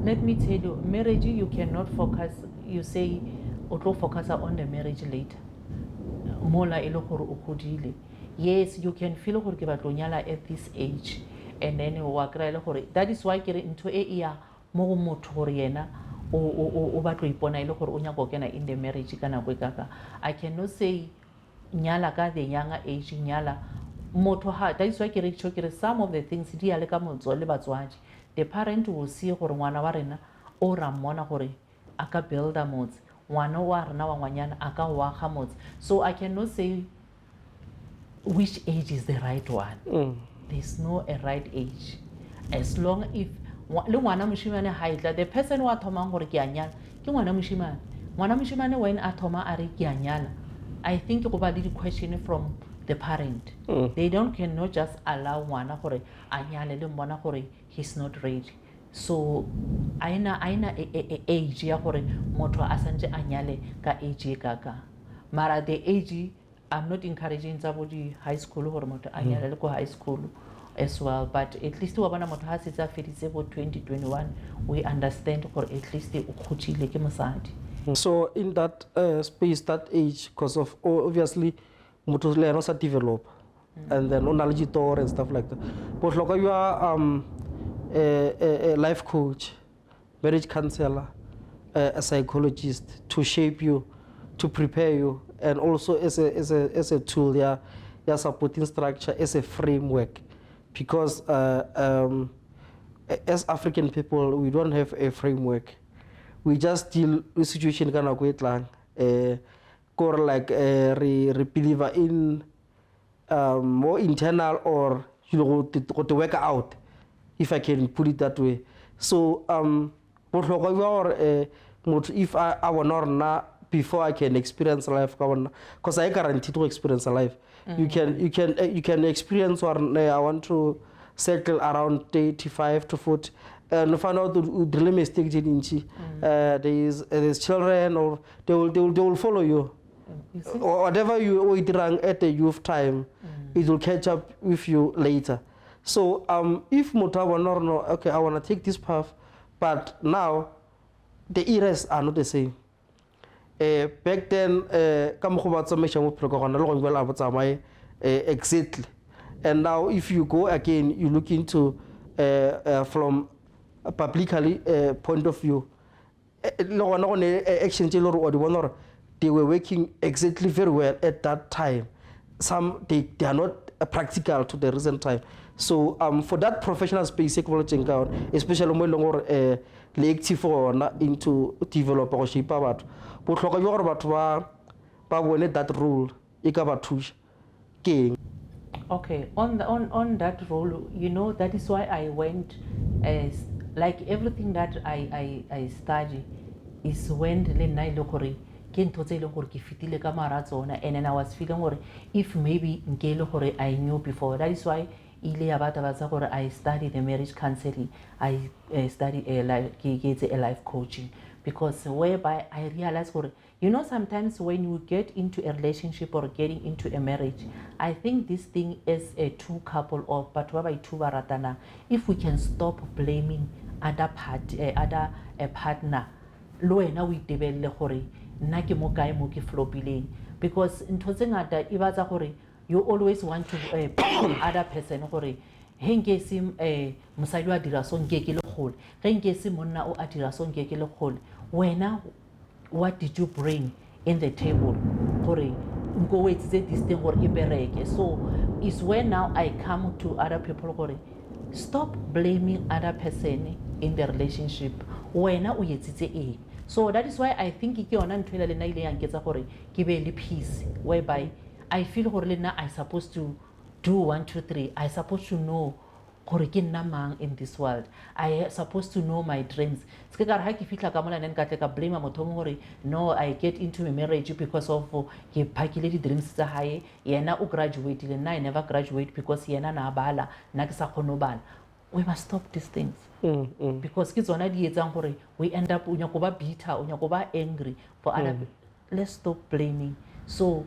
Speaker 1: let me tell you, marriage you cannot focus. You say o focus on the marriage later. Mola elo gore o godile. Yes, you can feel gore ke batlo nyala at this age, and then wa kry gore that is why ke re into e ya mo motho gore yena o batlo ipona ile gore o nya go kena in the marriage kana go kaka. I cannot say nyala ka the younger age nyala motho ha. That is why ke re some of the things di ale ka motso le batswadi. The parent will see gore ngwana wa rena o ra mmona gore aka build a motse ngwana wa rena wa ngwanyana aka wa ga motse. So I cannot say which age is the right one. There's no a right age, as long if le ngwana moshimane ha itla the person wa thomang gore ke a nyala ke ngwana moshimane when a thoma a re ke a nyala, I think go ba le question from the parent. They cannot just allow ngwana gore a nyale le mbona gore he's not ready. So aina age ya gore motho a santse a nyale ka age e kaka. Mara the age I'm not encouraging somebody high school gore motho a nyale le ko high school as well, but at least wa bona motho ha se tsa feditse bo 2021 we understand gore at least o khutile ke mosadi.
Speaker 2: So in that space, that age, because of obviously motho le no sa develop and then knowledge tour and stuff like that, but like you are a life coach, marriage counselor, a psychologist to shape you, to prepare you, and also as a tool, yeah, supporting structure, as a framework, because as African people we don't have a framework. We just deal with situation kind of quite long, or like re believe in more internal or you know to work out, if I can put it that way. So if I want to before I can experience life, because I guarantee to experience life. You can experience one. I want to settle around 35 to 40. And find out the mistake there's children, or they will follow you. Or whatever you did wrong at the youth time, it will catch up with you later. So if Mutawa okay, I want to take this path, but now the eras are not the same. Back then, exactly. And now if you go again, you look into from a publicly point of view, they were working exactly very well at that time. Some they are not practical to the recent time. So for that professional space, especially when active into develop or shape about, but that rule,
Speaker 1: okay, on that role, you know, that is why I went as like everything that I study is when le nna ile gore ke ntho tse ile gore ke fitile ka mara tsona, and then I was feeling gore if maybe nke ile gore I knew before. That is why ile ya bata ba tsa gore I study the marriage counseling, I study a life coaching, because whereby I realize gore, you know, sometimes when you get into a relationship or getting into a marriage, I think this thing is a two couple or but ba two baratana, if we can stop blaming other partner, lo wena o itebelle gore nna ke mo kae mo ke flopileng, because ntho tse ngata e batsa gore you always want to put other person gore he nke se mosadi wa dira so nke ke le gole, ge nke se monna o a dira so nke ke le gole, wena what did you bring in the table gore nko wetsitse this thing gore e bereke. So is when now I come to other people gore stop blaming other person in the relationship, wena o yetsitse eng. So that is why I think ke yona ntho ile lena ile yang ketsa gore ke be le peace, whereby I feel gore lena I supposed to do 1 2 3, I supposed to know gore ke nna mang in this world, I supposed to know my dreams. Ske ka re ha ke fitla ka mola nne ka tle ka blame motho gore no I get into a marriage because of ke phakile di dreams tsa hae, yena o graduate le nna I never graduate because yena na bala nna ke sa kgone bala. We must stop these things. Because ke tsona di etsang gore we end up o nyako ba bitter, o nyako ba angry for other people. Let's stop blaming. So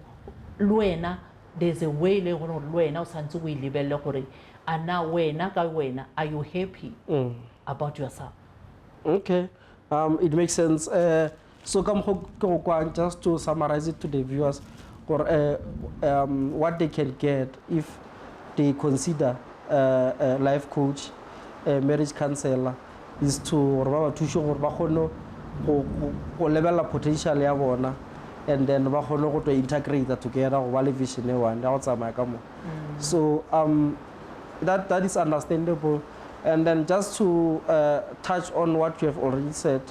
Speaker 1: Luena, there's a way le gore Luena o santse go ilebelle gore ana wena ka wena, are you happy about yourself?
Speaker 2: Okay, it makes sense. So just to summarize it to the viewers, or what they can get if they consider a life coach, a marriage counselor, is to level the potential ya bona, and then to integrate that together while vision one. So that is understandable. And then just to touch on what you have already said,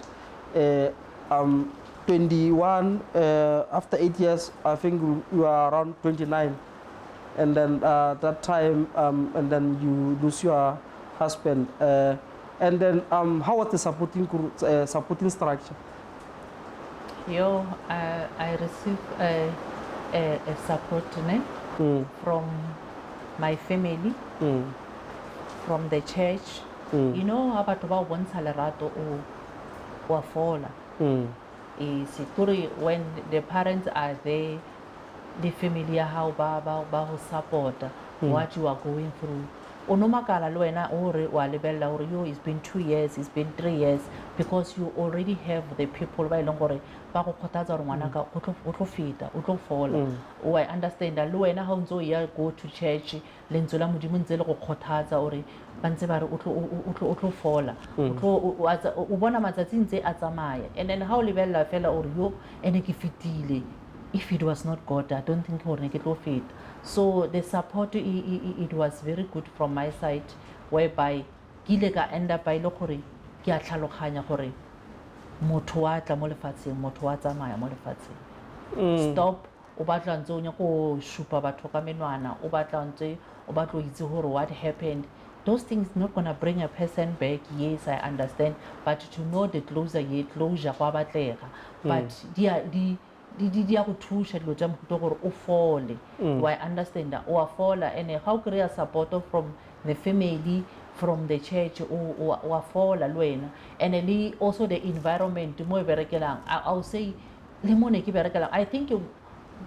Speaker 2: 21 after 8 years, I think you are around 29, and then that time, and then you lose your husband, and then how was the supporting structure?
Speaker 1: I received a support from my family, from the church. You know, abantu ba bontsha lerato o fola. When the parents are there, the family how ba support what you are going through. Onomakala lo wena o re wa lebella gore yo, it's been 2 years, it's been 3 years, because you already have the people ba ileng gore ba go kgothatsa gore ngwana ka o tlo feta, o tlo fola. O I understand lo wena ha ntse o ya go to church le ntse la modimo ntse le go kgothatsa gore ba ntse ba re o tlo fola, o bona matsatsi ntse a tsamaya, and then ha o lebella fela gore yo ene ke fitile. If it was not God, I don't think gore ke tlo feta. So the support it was very good from my side, whereby ke ile ka end up by le gore ke a tlhaloganya gore motho wa tla mo lefatsheng, motho wa tsamaya mo lefatsheng. Stop o batla ntse o nya go shupa batho ka menwana, o batla ntse o batla o itse gore what happened. Those things not gonna bring a person back. Yes, I understand, but to know the closure kwa batlega, but di go thusha dilo tsa mofuta gore o fole. I understand o a fola, and how create support from the family, from the church, o a fola le wena, and also the environment mo berekelang. I'll say le mo ne ke berekelang, I think o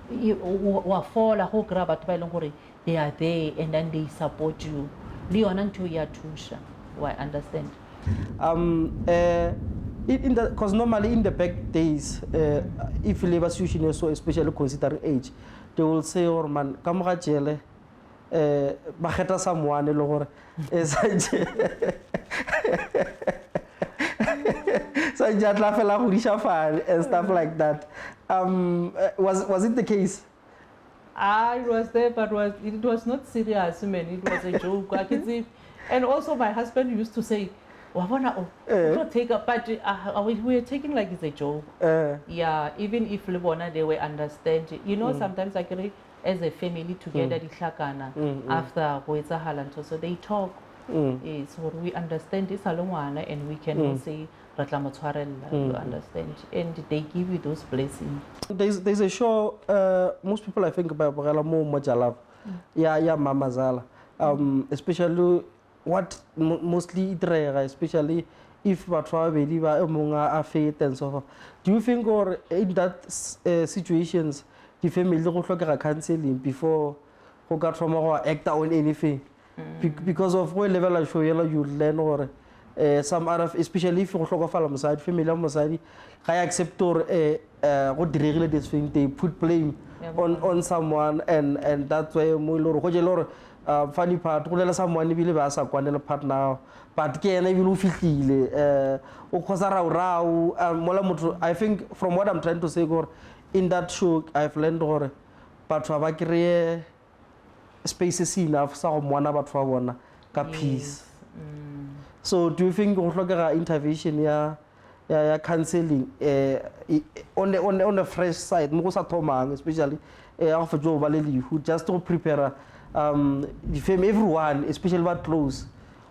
Speaker 1: a fola go kry-a batho ba ileng gore they are there and then they support you. Le yona ntho ya thusha. I understand.
Speaker 2: Because normally in the back days, if labor situation so especially considering age, they will say, "Oh man, come ga jele, ba kheta someone le gore so jatla fela go disha fan and stuff like that." Was it the case?
Speaker 1: It was there, but it was not serious, man. It was a joke. I can see, and also my husband used to say, don't take up, but we were taking like it's a joke. Yeah, even if Lebona they were understand. You know, sometimes I agree as a family together, after so they talk. So we understand this and we can say you understand, and they give you those blessings.
Speaker 2: There's a show most people I think about Mo Mojalab. Yeah, Mama Zala. especially what mostly itrega, especially if batho ba babedi ba e mong a fete and so forth. Do you think or in that situations the family go tlhokega counseling before go ka thoma go act on anything? Because of go level a show yellow you learn or some other, especially if go tlhokafala mosadi, family ya mosadi ga ya accept or go diregile this thing, they put blame on someone, and that's why mo ile go jela gore funny part go lela someone bile ba sa kwanela part now, but ke ena bile o fihlile o khosa rao mola motho. I think from what I'm trying to say gore in that show I've learned gore batho ba kreye spaces enough sa go mona batho ba bona ka peace. So do you think go tlhokega intervention ya counseling on the fresh side mo go sa thomang, especially go fetso ba le lehu, just to prepare the family, everyone, especially what close,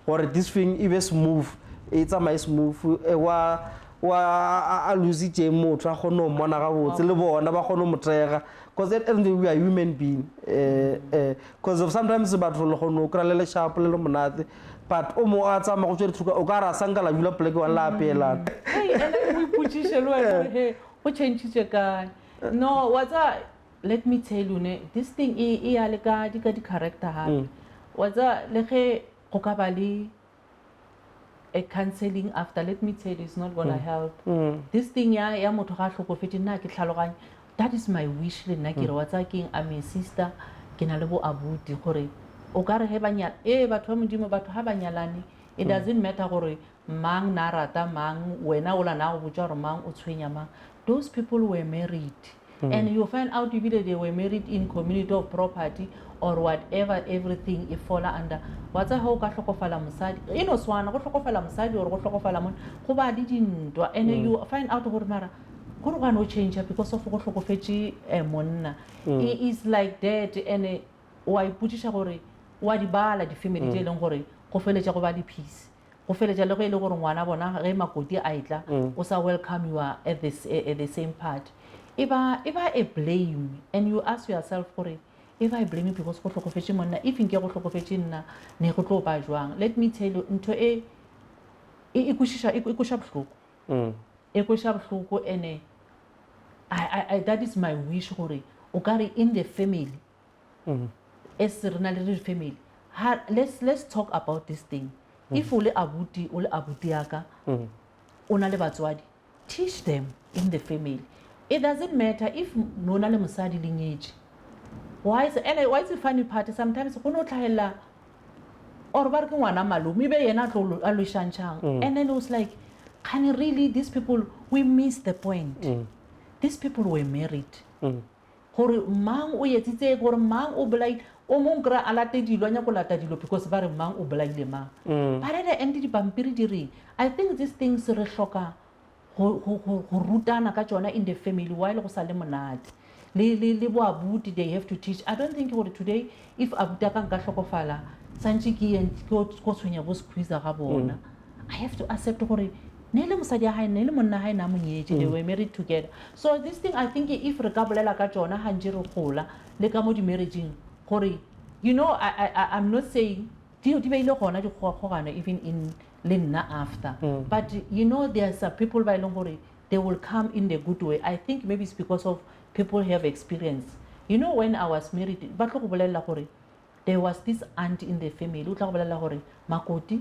Speaker 2: or this thing even smooth, it's a nice move wa lose it motho a gone mona ga botse le bona ba gone motrega, because at the end we are human being, because of sometimes batho le gone o kra le sharp le monate, but o mo a tsama go tsere thuka o ka ra sangala bula pleke wa la apela.
Speaker 1: Hey, and we putshishe lo he o change ka no what's let me tell you ne, this thing e ya le ka di character ha what's le ge go ka ba le a counseling after, let me tell you, it's not gonna help. This thing ya motho ga tlhokofetse nna ke tlhaloganya, that is my wish le nna ke re what's king I'm a sister ke na le bo abuti gore o ka re he banya batho ba modimo batho ha banyalane, it doesn't matter gore mang na rata mang wena o la na go botsa gore mang o tshwenya mang. Those people were married, and you find out either they were married in community of property or whatever, everything e fall under what's a ho ka tlhokofala mosadi eno swana go tlhokofala mosadi or go tlhokofala mona go ba di dintwa, and you find out gore mara go re no change because of go tlhokofetse monna. It is like that, and wa iputisha gore wa di bala di family tse leng gore go feletsa go ba di peace, go feletsa le go ile gore ngwana bona ge makoti a itla o sa welcome you are at the same part. If I a blame, and you ask yourself gore if I blame you because go tlhokofetse monna, if nke go tlhokofetse nna ne go tlo ba jwang, let me tell you ntho e kusha bohloko e kusha bohloko, and I that is my wish gore o ka re in the family as rena le family let's talk about this thing. If o le abuti yaka o na le batswadi, teach them in the family. It doesn't matter if nona le mosadi le nyetše. Why is the funny part sometimes go no tlhaela or ba re ke ngwana malome be yena tlo a lo shantshang, and then it was like can really these people we miss the point. These people were married gore mang o yetsitse gore mang o bolai o mong kra a late dilo nya go lata dilo because ba re mang o bolaile mang, but at the end di pampiri di reng. I think these things re hloka go rutana ka tsona in the family while go sa le monate le bo abuti they have to teach. I don't think gore today if abuti ka nka hlokofala santse ke go tshwenya bo squeeze ga bona, I have to accept gore ne le mosadi ha ne le monna ha ina monyetse, they were married together. So this thing I think if re ka bolela ka tsona ha ntse re gola le ka mo di marriaging gore you know I'm not saying di beile gona di khogana even in lenna after, but you know there are some people by long they will come in the good way. I think maybe it's because of people have experience. You know when I was married but there was this aunt in the family makoti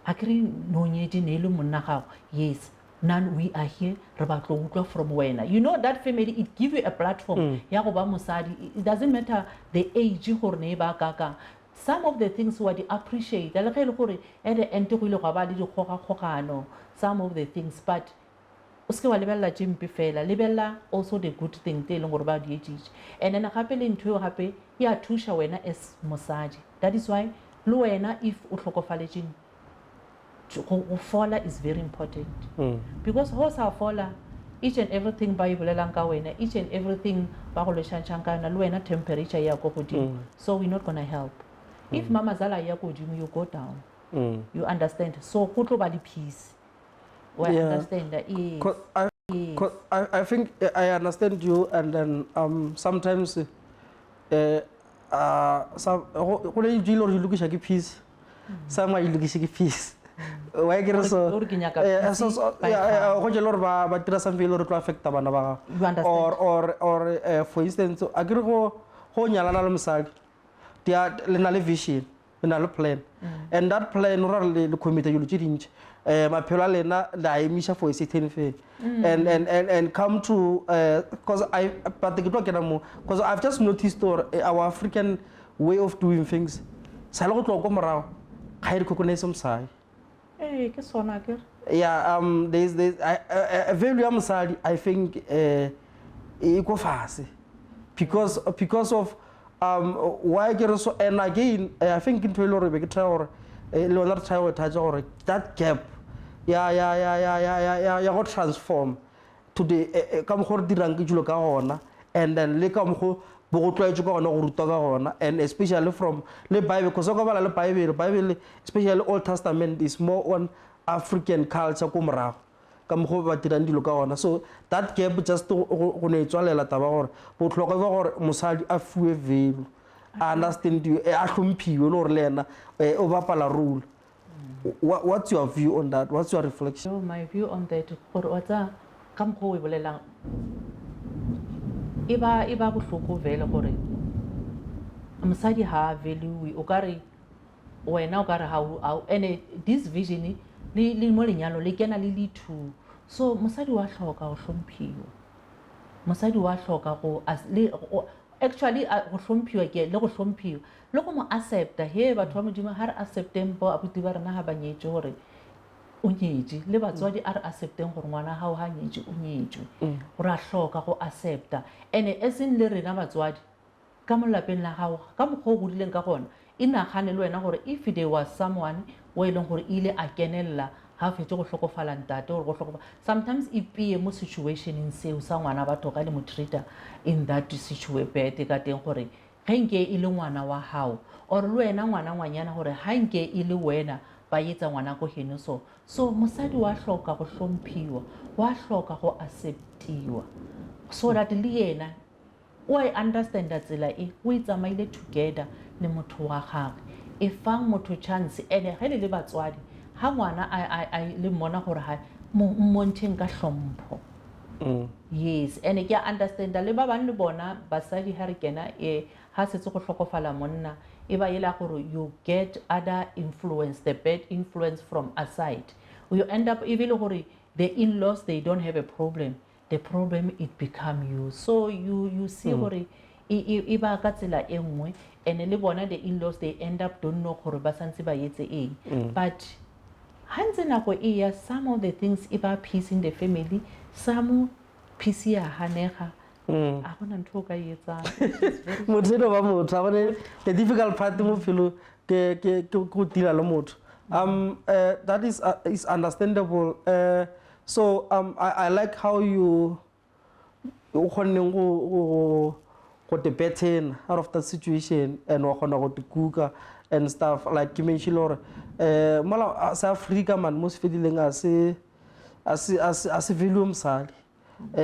Speaker 1: akri no nyedi ne le monna gago, yes now we are here re ba tlo utlwa from wena. You know that family it give you a platform ya go ba mosadi, it doesn't matter the age gore ne ba kaka. Some of the things what they appreciate at the end some of the things, but also the good thing about the age. And then happy ya tusha wena as mosadi. That is why luena if utlokofalejin follow is very important. Because hosa follow each and everything Bible wena, each and everything luena temperature ya go godimo, so we're not gonna help. If mama zala ya godimo you go down, you understand, so go to bali peace. Well, yeah. Understand that
Speaker 2: I think I understand you, and then sometimes go le dilo gore di lokiša ke peace sa ngwa di lokiše ke peace wa ke re so go jela gore ba dira something e le gore tlo affecta bana ba gago or for instance a ke re go nyalana le mosadi le na le vision le na le plan and that plan o ra le commita dilo tse dintši maphelo a lena le a emiša for a certain thing and come to because but ke tlo kena mo because I've just noticed our African way of doing things sa le go tlo ko morago ga e re recognize mosadi
Speaker 1: ke sona ke
Speaker 2: yeah there's a value ya mosadi I think e go fase because of why get so and again I think into a lot of big tower le ona try go touch gore that gap ya go transform to the ka mo go dirang ke dilo ka gona and then le ka mo go bo go tlwaetse ka gona go ruta ka gona and especially from le Bible because go bala le Bible especially Old Testament is more on African culture ko morago ka mo go ba dirang dilo ka gona so that gap just go ne tswalela taba gore bo tlhoka gore mosadi a fuwe value understand you a hlomphiwe le gore le ena o bapala role. What's your view on that? What's your reflection?
Speaker 1: So my view on that gore whatsa ka mo go bolelang e ba bohloko vele gore mosadi ha value o kare wena o kare ha and this vision le mo lenyalo le kena le two so mosadi wa hloka go hlomphiwa mosadi wa hloka go actually go hlomphiwa ke le go hlomphiwa le go mo accepta he batho ba modimo ha re acceptempo abuti ba rena ha ba nyetse gore o nyetse le batswadi a re accepteng gore ngwana hao ha nyetse o nyetse gore a hloka go accepta and eseng le rena batswadi ka molapeng la hao ka moggo go dileng ka gona inagane le wena gore if there was someone we leng gore ile a kenella ha fetse go hlokofala ntate gore go hlokofa sometimes ipie mo situation in seo sa ngwana batho ka le mo treater in that situation bad ka teng gore ga nke e le ngwana wa hao or le wena ngwana ngwanyana gore ha nke e le wena ba yetsa ngwana go heno so mosadi wa hloka go hlomphiwa wa hloka go acceptiwa so that le yena o understand that tsela e o itsamaile together le motho wa gagwe e fang motho chance ene ge le batswadi ha ngwana a le mona gore ha monteng ka hlompho yes ene ke understand le ba bang le bona basadi ha re kena ha setse go hlokofala monna e ba yela gore you get other influence the bad influence from aside you end up even gore the in-laws they don't have a problem the problem it become you so you see gore e ba ka tsela e nngwe ene le bona the in-laws they end up don't know gore ba santse ba yetse but hanze nako ya some of the things e ba peace in the family some peace ya hanega a gona ntho ka yetsa
Speaker 2: motseno ba motho a bone the difficult part mo phelo ke go dira le motho that is understandable so I like how you khoneng go the pattern out of that situation and wa khona go kuka and stuff like you mentioned or mala sa Africa man most feeling as value msali.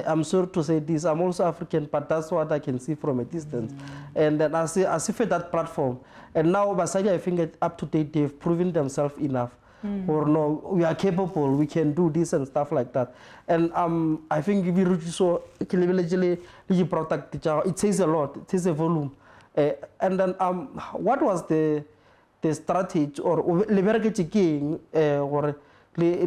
Speaker 2: I'm sorry to say this, I'm also African, but that's what I can see from a distance. And then I see for that platform. And now Basadi, I think up to date, they've proven themselves enough. Or no, we are capable, we can do this and stuff like that. And I think if you so it says a lot, it says a volume. And then what was the strategy or liberate king or le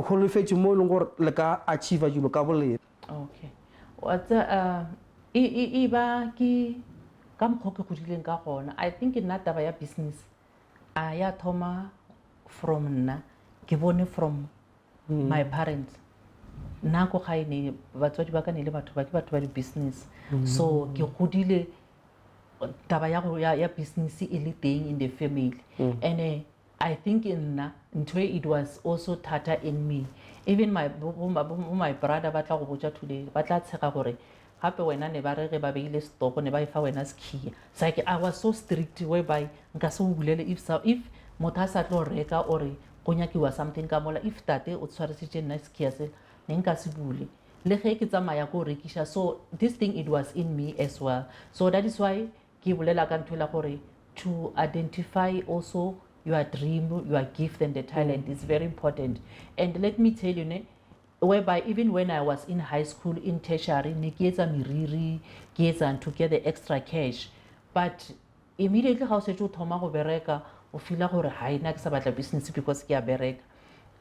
Speaker 2: holofetse mo leng gore le ka achieve dilo ka boleng
Speaker 1: okay what's e ba ke ka mokgwa ke godileng ka gona I think nna taba ya business ya thoma from nna ke bone from my parents nna go ga ene batswadi ba ka ne le batho ba di business so ke godile taba ya business e le teng in the family and I think it was also tata in me. Even my brother batla go botsa today batla tshega gore gape wena ne ba re ge ba beile stop ne ba ifa wena skiya so I was so strict whereby nka se bulele if motho sa tlo reka or go nyakiwa something ka mola if tate o tshwarisitse nna skiya se ne nka se bule le ge ke tsamaya go rekisha. So this thing, it was in me as well. So that is why ke bolela ka nthola gore to identify also your dream, your gift and the talent is very important. And let me tell you, whereby even when I was in high school, in tertiary, ne ke etsa meriri, ke etsa to get the extra cash. But immediately ga o setse o thoma go bereka, o feela gore ha ina ke sa batla business because ke a bereka.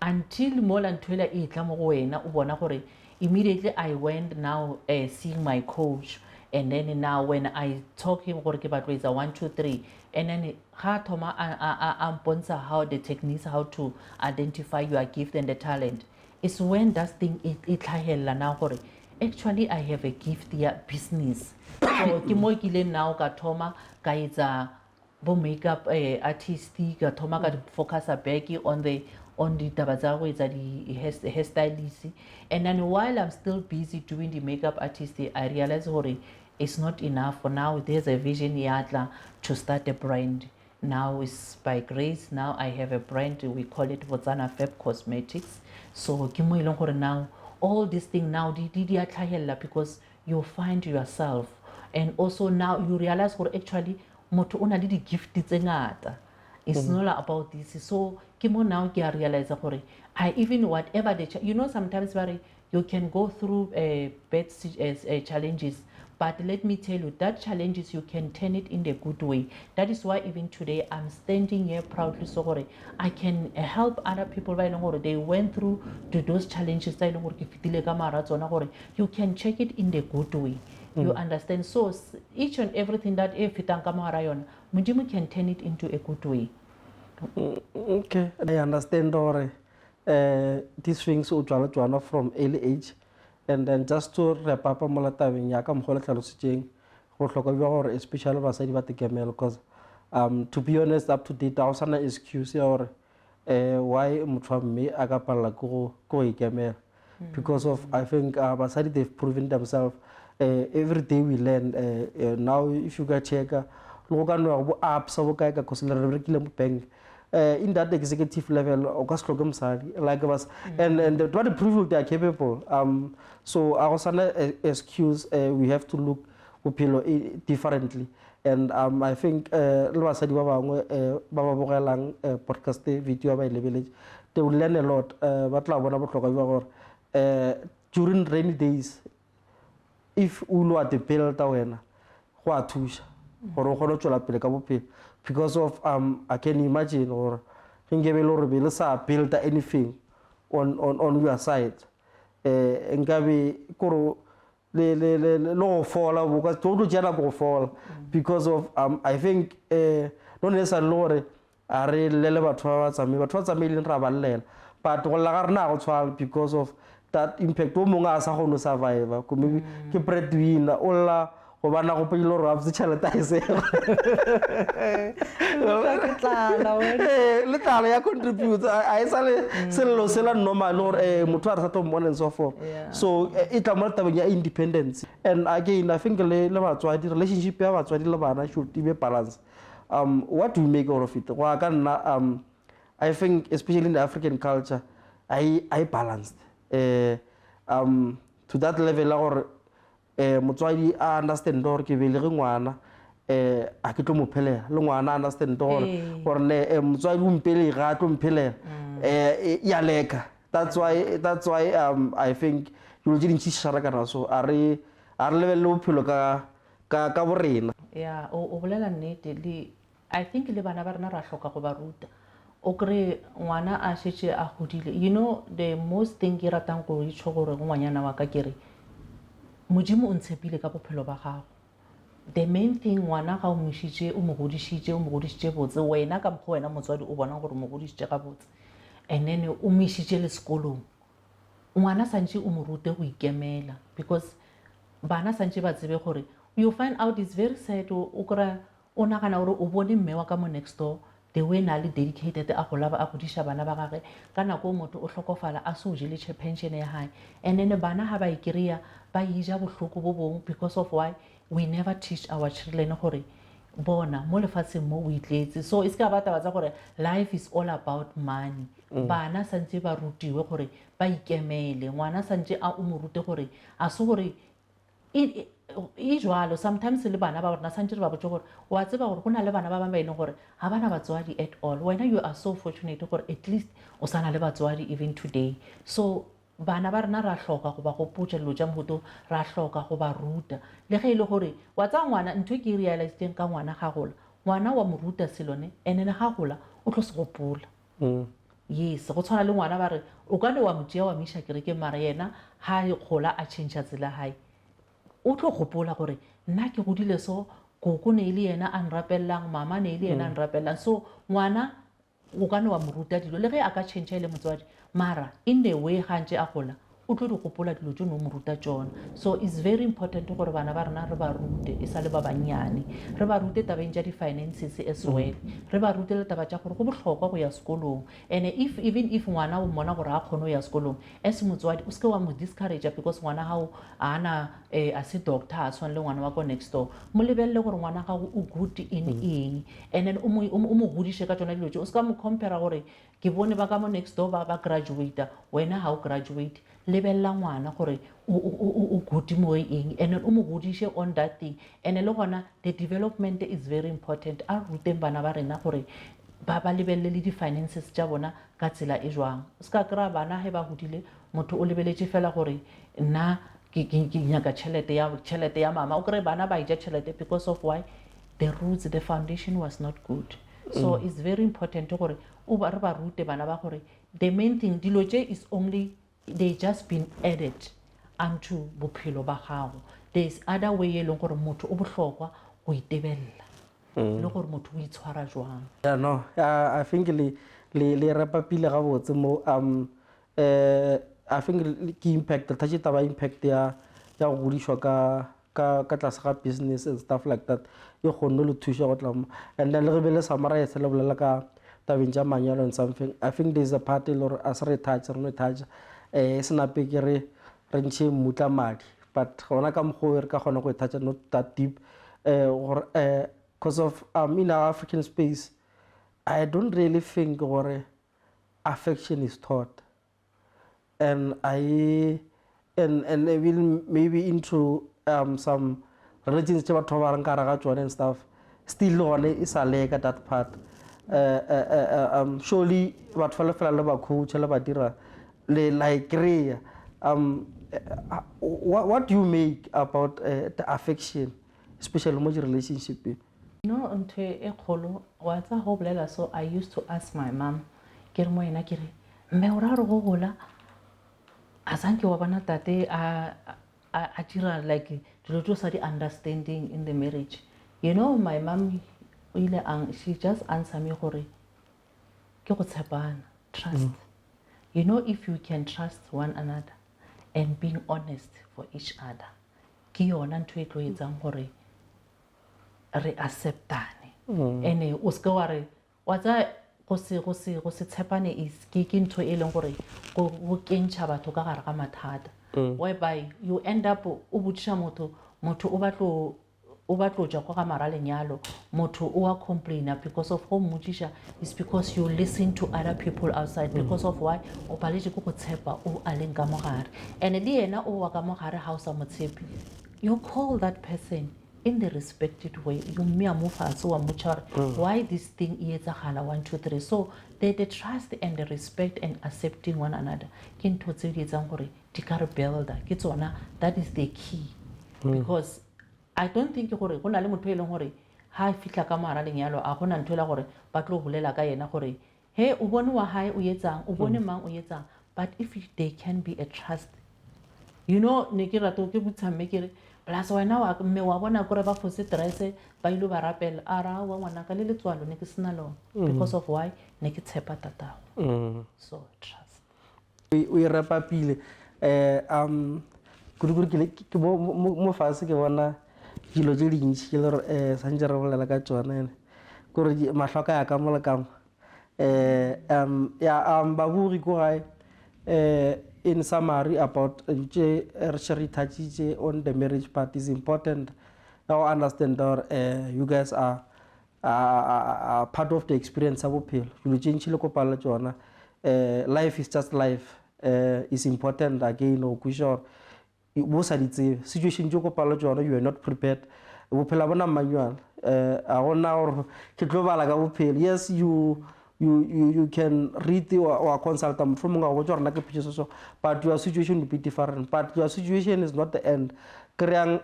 Speaker 1: Until mola nthola e tla mo go wena o bona gore immediately I went now seeing my coach. And then now when I talk him gore ke batlo etsa 1 2 3, and then ga thoma a mpontsha how the techniques, how to identify your gift and the talent, is when that thing it tlhahella now gore actually I have a gift ya business. So ke mo ke le now ka thoma ka etsa bo makeup artist, ka thoma ka focus back on the taba tsa go etsa di hairstylist. And then while I'm still busy doing the makeup artist, I realize gore it's not enough for now. There's a vision yatla to start a brand. Now is by grace, now I have a brand, we call it Botsana Fab Cosmetics. So ke mo ileng gore now all this thing now di a tlhahella because you find yourself. And also now you realize gore actually motho o na le di gift tse ngata. It's not about this. So ke mo now ke a realize gore I even whatever the sometimes you can go through bad challenges, but let me tell you that challenges you can turn it in the good way. That is why even today I'm standing here proudly so gore I can help other people by gore they went through to those challenges that gore ke fitile ka mara tsona gore you can check it in the good way. You understand? So each and everything that fitang ka mara yona modimo can turn it into a good way.
Speaker 2: Okay, I understand or these things o from early age. And then just to wrap up mo latabeng ya ka mogole tlhalositseng go tlhoka bja gore especially basadi ba tekemelo, because to be honest up to date ha o sana excuse ya gore why motho wa mme a ka palela go ikemela, because of I think basadi they've proven themselves. Every day we learn. Now if you go check le go ka no go apps bo kae ka kosela re rekile mo bank in that executive level o ka se tlhoke mosadi like us, and what the proof they are capable. So I was an excuse. We have to look bophelo differently, and I think le basadi ba bangwe ba ba bogelang podcast video ba ile village, they will learn a lot. Ba tla bona botlhokwa ba gore during rainy days if o lo at the bill ta wena go a thusha gore o gone tswela pele ka bophelo, because of I can imagine or ngebe lo re be le sa build anything on your side ngabe koro le go fola because to jana go fall because of I think no necessarily lore are le batho ba tsamile ra ba llela, but go la ga rena go tshwala because of that impact o monga sa go no survive ko maybe ke breadwinner o la go bana go pele re abse tšhelete a se le tala ya contribute a sa le sello se la normal or motho a re sa to mmona and so forth. So e tla mo tabeng ya independence, and again I think le batswadi relationship ya batswadi le bana should be balanced. What do we make out of it? Wa ka nna I think especially in the African culture I balanced to that level or motswadi a understand gore ke be le ge ngwana a ke tlo mo phelela le ngwana understand gore ne motswadi o mpele ga tlo mphelela ya leka. That's why I think you will didn't shara kana so are level lo phelo ka borena.
Speaker 1: Yeah, o bolela nnete le I think le bana ba rena ra hloka go ba ruta o kre ngwana a shetse a godile. The most thing ke ratang go itse gore ngwanyana wa ka kere modimo o ntshepile ka bophelo ba gago. The main thing ngwana ga o moshitse o mo godishitse botse wena ka mkgo wena motswadi o bona gore mo godishitse ga botse, and then o mishitse le sekolong ngwana santse o mo rute go ikemela, because bana santse ba tsebe gore you find out it's very sad o kra o nagana gore o bone mme wa ka mo next door the way na le dedicated a go laba a godisha bana ba gage ka nako motho o hlokofala a se o jele pension ya hae, and then bana ha ba ikriya ba ija bohloko bo bong because of why we never teach our children gore bona mo lefatsheng mo o itletse so e se ka ba taba tsa gore life is all about money bana santse ba rutiwe gore ba ikemele ngwana santse a o mo rute gore a se gore e jwalo sometimes le bana ba rona santse re ba botse gore wa tseba gore go na le bana ba bangwe ba e leng gore ga bana batswadi at all wena you are so fortunate gore at least o sana le batswadi even today so bana ba rena ra hloka go ba gopotsa dilo tša mogoto ra hloka go ba ruta le ge e le gore wa tsa ngwana ntho e ke e realizeng ka ngwana ga gola ngwana wa mo ruta selone and then ga gola o tlo se gopola yes go tshwana le ngwana ba re o ka ne wa mo tšea wa mo iša kerekeng mara yena ga e gola a change tsela gae o tlo gopola gore nna ke godile so koko ne e le yena a nrapelelang mama ne e le yena a nrapelelang so ngwana o ka ne wa mo ruta dilo le ge a ka change e le motswadi mara in the way ga ntse a gola o tlo di gopola dilo tse no mo ruta tsona so it's very important gore bana ba rena re ba rute e sa le ba bannyane re ba rute tabeng tša di-finances as well re ba rute le taba tša gore go bohlokwa go ya sekolong and even if ngwana o mmona gore a kgone go ya sekolong as motswadi o seke wa mo discouragea because ngwana gago ana a se doctor a tshwane le ngwana wa ko next door mo lebelele gore ngwana gago o good in eng and then o mo godiše ka tsona dilo tse o seka mo compara gore ke bone ba ka mo next door ba graduata wena ga o graduate lebelela ngwana gore o good mo eng and then o mo godiše on that thing and le gona the development is very important a ruteng bana ba rena gore ba lebelele le di-finances tša bona ka tsela e jwang o seka kry-a bana ge ba godile motho o lebeletše fela gore nna ke nyaka tšhelete ya mama o kry bana ba ija tšhelete because of why the roots the foundation was not good so it's very important gore re ba rute bana ba gore the main thing dilo tše is only they just been added unto bophelo ba gago there's other way e leng gore motho o bohlokwa go itebelela le gore motho o itshwara jwang
Speaker 2: yeah no I think le repapile ga botse mo I think ke impact ta tšeta ba impact ya go godišwa ka tlase ga business and stuff like that e kgonne le thuša go tlamo and then le re be le summarize le bolela ka tabeng tša manyalo and something I think there's a part or as re touch senape ke re ntšhe mmutla madi but gona ka mokgwa re ka kgona go touch not that deep because of in our African space I don't really think gore affection is taught and I will maybe into some religions tše batho ba reng ka ra ga tsone and stuff still gone e sa leka that part surely batho ba lefela le ba coach le ba dira le like what do you make about the affection especially mo relationship
Speaker 1: ntho e kgolo wa tsa go bolela so I used to ask my mom ke re mo ena ke re mme o ra re go gola a sanke wa bona tate a dira like dilo tso sa di understanding in the marriage you know my mom she just answer me gore ke go tshepana trust you know if you can trust one another and being honest for each other ke yona ntho e tlo etsang gore re acceptane ene o seke wa re wa tsa go se tshepane is ke ntho e leng gore go kentšha batho ka gare ga mathata whereby you end up o botšiša motho o batlo ja go ga mara lenyalo motho o a complaina because of go mmotšiša is because you listen to other people outside because of why o paletše ke go tshepa o a leng ka mogare and le yena o wa ka mogare ga o sa mo tshepe you call that person in the respected way you me mo fatshe wa motšha gore why this thing e etsagala 1 2 3 so the trust and the respect and accepting one another ke ntho tse di etsang gore di ka re builder ke tsona that is the key because I don't think gore go na le motho e leng gore ha fitla ka mara lenyalo a gona ntho ela gore ba tlo bolela ka yena gore he o bone wa hae o etsang o bone mang o etsang but if they can be a trust you know ne ke rato ke butsa mme ke re plus wena wa mme wa bona gore ba fose dress ba ile ba rapela ara wa ngwana ka le letswalo ne ke sena lona because of why ne ke tshepa tatago so trust
Speaker 2: we repapile ke mo fase ke bona dilo tse dintši ke le gore santse re bolela ka tsone kore mahloka ya ka mo le kamo baburi ko gae in summary about re touchitše on the marriage part is important now understand that you guys are part of the experience ya bophelo dilo tše ntšhi le kopana le tšona life is just life is important again o kweša gore bo sa di tsebe situation tše o kopana le tšona you are not prepared bophelo bona manywana a gona gore ke tlo bala ka bophelo yes you can read or consult motho mongwe go tšwa gore nna ke phetse so but your situation will be different but your situation is not the end kry-ang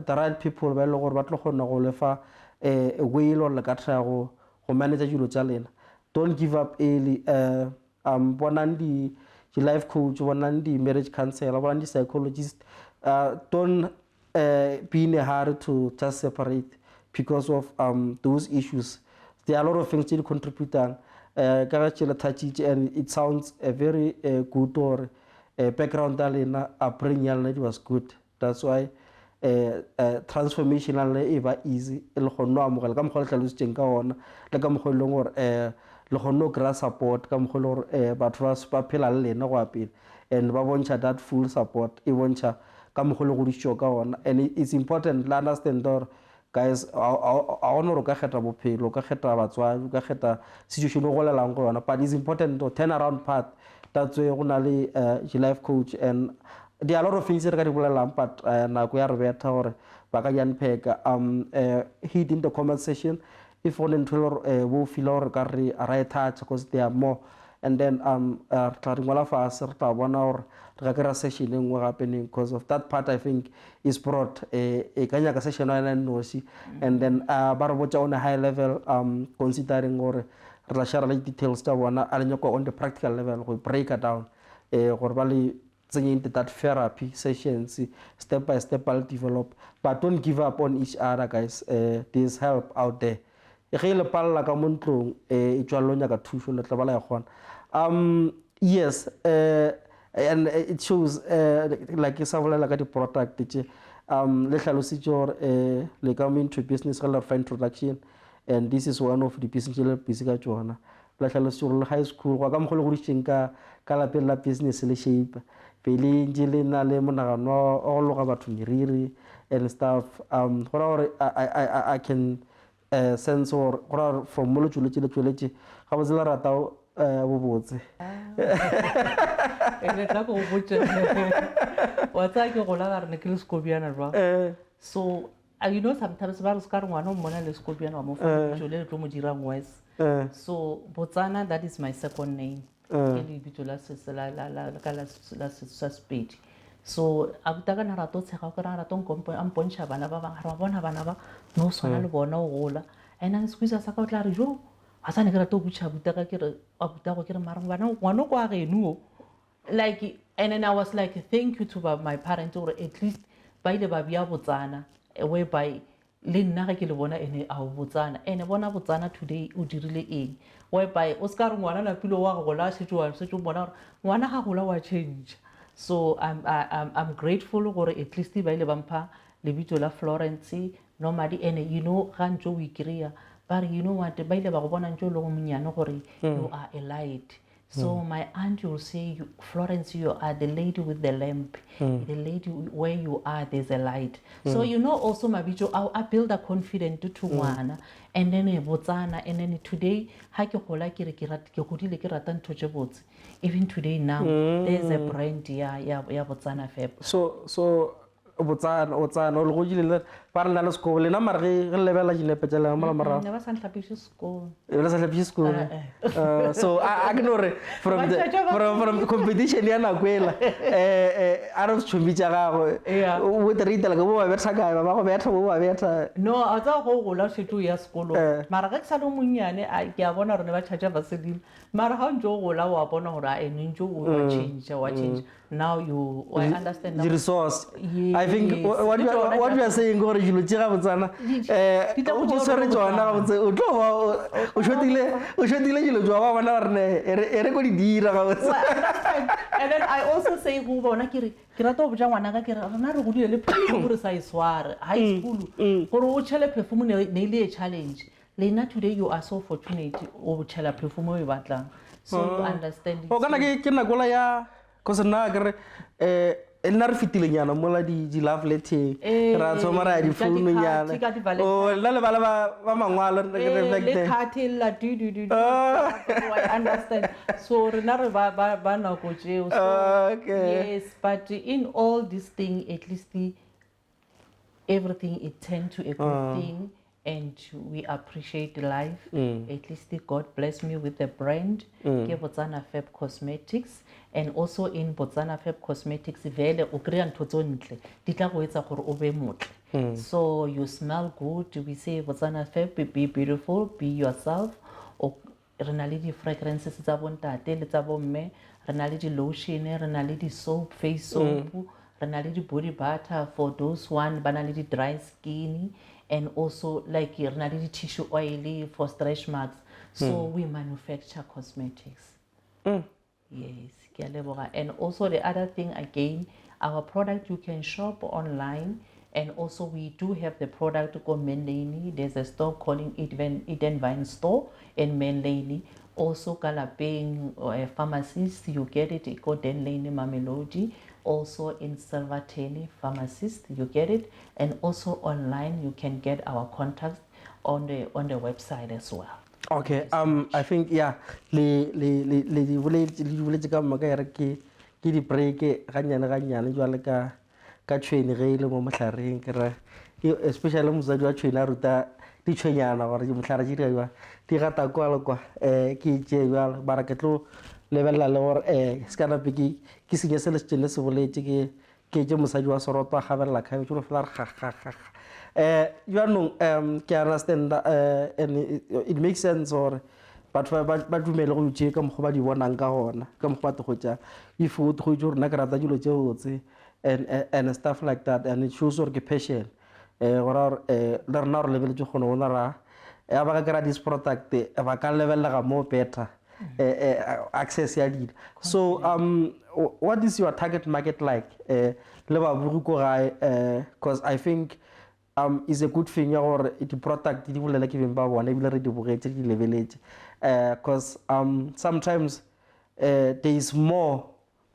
Speaker 2: the right people ba e le gore ba tlo kgona go lefa a whale or le ka trago go manage dilo tša lena don't give up early bonang di-life coach bonang di-marriage counselor bonang di-psychologist don't be in a hurry to just separate because of those issues there are a lot of things that contribute and it sounds a very good or background lena upbringing it was good that's why transformational eva easy le khonno amogela ka mogolo tlalositseng ka ona le ka mogolo gore le khonno gra support ka mogolo gore batho ba phela le lena go apela and ba bontsha that full support e bontsha ka mogolo go ditšo ka ona and it's important to understand that guys a ona re ka kgetha bophelo ka kgetha batswadi ka kgetha situation go golelang go yona but it's important to turn around path that's why go na le life coach and there are a lot of things that re ka di bolelang but nako ya re betha gore ba ka jan pheka hit in the comment section if on into wo feel gore ka re right touch because there are more and then tla re ngola fase re tla bona gore re ka kry-a session e nngwe happening because of that part I think is brought e ka nyaka session ena nosi and then ba re botsa on a high level considering gore re tla share le details tsa bona a le nyako on the practical level go break it down gore ba le tsenye into that therapy sessions step by step I'll develop but don't give up on each other guys there's help out there ge le palla ka montlong e tswa lo nyaka thuso le tla bala ya gona yes and it shows like sa bolela ka di product tše le hlalositse gore le come into business ga for introduction and this is one of the business le busy ka tsona la hlalositse gore high school go ka mogolo go ditšeng ka lapeng la business le shape pele ntse le na le monagano o go loga batho meriri and stuff gore I can sense or from mo le tšweletše ga botse la rata bobotse
Speaker 1: ene tla go botse wa tsa ke go la ga re ne ke le skobiana jwa so you know sometimes ba re ska re ngwana o mmona le skobiana wa mo fa tšole le tlo mo dirang wes so Botsana that is my second name ke le bitso la Sepedi so a buta ka nara to tshega ka nara to nkompo a mpontsha bana ba bang ra bona bana ba no swana le bona o gola and then squeeze sa ka o tla re jo a sa ne ka to butša buta ka ke re a buta go ke re mara bana ngwana kwa geno like and then I was like thank you to my parents or at least ba ile ba bia Botsana whereby le nna ga ke le bona ene a Botsana ene bona Botsana today o dirile eng whereby o ska re ngwana la pilo wa go la setšwa se tšo bona ngwana ga gola wa change so I'm grateful gore at least ba ile ba mpha le bitso la Florence normally ene you know ga ntšo o ikry-a but you know what ba ile ba go bona ntšo le go monyane gore you are a light so my aunt will say Florence you are the lady with the lamp the lady where you are there's a light so you know also mabitso I build a confidence to ngwana and then Botsana and then today ha ke gola ke re ke godile ke rata ntho tše botse even today now there's a brand ya Botsana fab
Speaker 2: so Botsana o le go jile ba re na le sekolo le na mare ge lebela dinepe tša le mara mara
Speaker 1: ne ba sa ntlapiše sekolo
Speaker 2: le sa ntlapiše sekolo so I can know from competition ya na kwela a re tšhombi tša gago o te rita like bo ba betha kae ba go betha bo ba betha
Speaker 1: no a tsa go gola setho ya sekolo mara ge ke sa le monyane ke a bona gore ne ba tšhatša basedile mara ga ntšo gola wa bona gore a ene ntšo wa change now I understand
Speaker 2: the resource I think what we are saying gore dilo tše ga Botsana o tše swere tsona ga botse o tlo o šotile dilo tšwa ba bona gore e re ko di dira ga botse
Speaker 1: and then I also say go bona ke rata go botša ngwana ka ke re rena re godile le phefo gore sa e sware high school gore o tšhele perfume ne ile a challenge lena today you are so fortunate o tšhela perfume o e batlang so you understand
Speaker 2: o kana ke nakola ya because na ke re nna re fetilenyana mola di-love letter ra thoma ra ya difounonyana nna le bala ba mangwalo
Speaker 1: le kgate la I understand so rena re ba nako tseo so yes but in all this thing at least everything it turned to a good thing and we appreciate life at least God bless me with the brand ke Botsana Fab Cosmetics and also in Botsana Fab Cosmetics vele o kry-a ntho tso ntle di tla go etsa gore o be motle so you smell good we say Botsana Fab be beautiful be yourself re na le di-fragrances tsa bontate le tsa bomme re na le di-lotion re na le di-soap face soap re na le di-body butter for those one ba na le di-dry skin and also like re na le di-tissue oil for stretch marks so we manufacture cosmetics yes ke a leboga and also the other thing again our product you can shop online and also we do have the product called Main Lane. There's a store calling Eden Vine Store in Main Lane. Also Kalapeng pharmacist you get it called Den Lane Mamelodi. Also in Silvertene pharmacist you get it and also online you can get our contacts on the website as well.
Speaker 2: Okay, I think yeah le boletse ka maka ya ke di break ganyane jwale ka tshweni ge ile mo motlhareng ke ra especially mosadi wa tshweni a ruta di tshwenyana gore di motlhara di dira di gata kwa le kwa ke tse jwale bara ke tlo lebella le gore se kana pe ke se se le tsene se boletse ke je mosadi wa soroto a gabella kha tlo fela ga you know ke understand and it makes sense or but ba dumele go tšee ka mokgwa ba di bonang ka gona ka mokgwa ba go tša if o go tšo rena ke rata dilo tše botse and stuff like that and it shows gore ke passion gore le rena re lebeletse gone bona ra ya ba ka kry-a this product ba ka lebelela more better access ya dilo so what is your target market like le ba buru ko gae because I think is a good thing ya gore di-product di bolela ke beng ba bona ebile re di bogetse di lebeletse because sometimes there is more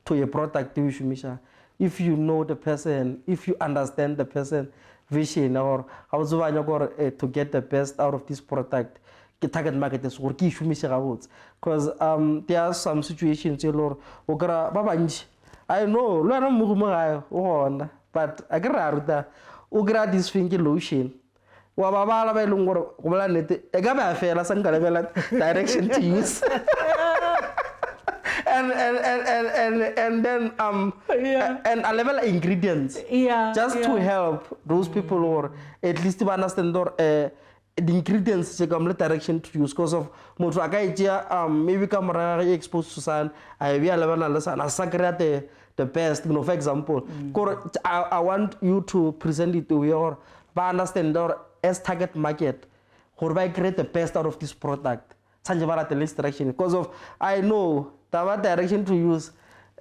Speaker 2: to a product you shumisha if you know the person if you understand the person vision or how to get the best out of this product ke target market is gore ke shumisha ga botse because there are some situations e lore o kra ba bantši I know lo ana mo go gae o gona but a ke ra ruta o kra this thing ke lotion wa ba bala ba ileng gore go bola nete e ka ba fela sa nka lebela direction to use and then and a level ingredients just to help those people or at least to understand or the ingredients che come direction to use because of motho aka itya maybe camera exposed to sun I be a level na lesana sakra the best you know for example I want you to present it to your ba understand or as target market gore ba create the best out of this product sanje ba the least direction because of I know the direction to use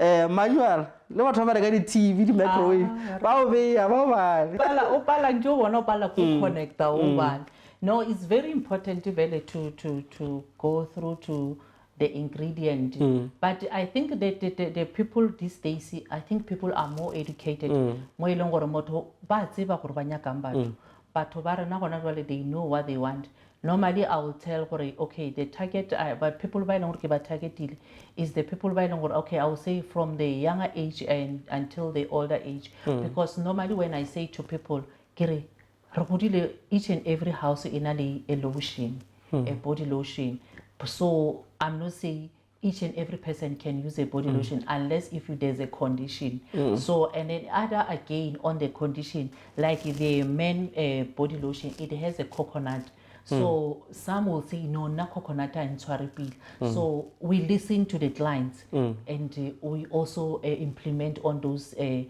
Speaker 2: manual le batho ba reka di TV di microwave ba o be ya ba ba
Speaker 1: o pala njo bona o pala ku connecta o bana no it's very important to go through to the ingredient but I think that the people these days I think people are more educated mo ileng gore motho ba tseba gore ba nyakang batho ba rena gona jwale they know what they want normally I will tell okay the target but people by long ba targeted is the people by long okay I will say from the younger age and until the older age because normally when I say to people kere each and every house in a lotion a body lotion so I'm not saying each and every person can use a body lotion unless if there's a condition so and then other again on the condition like the men body lotion it has a coconut so some will say no na coconut and twaripil so we listen to the clients and we also implement on those the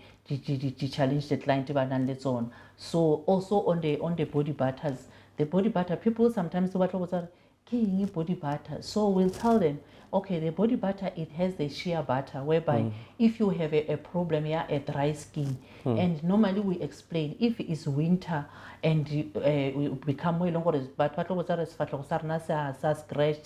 Speaker 1: challenge the client on so also on the body butters the body butter people sometimes body butter so we'll tell them okay, the body butter, it has the shea butter, whereby if you have a problem, yeah, a dry skin, and normally we explain if it's winter and we become more longer, but what was sa scratch,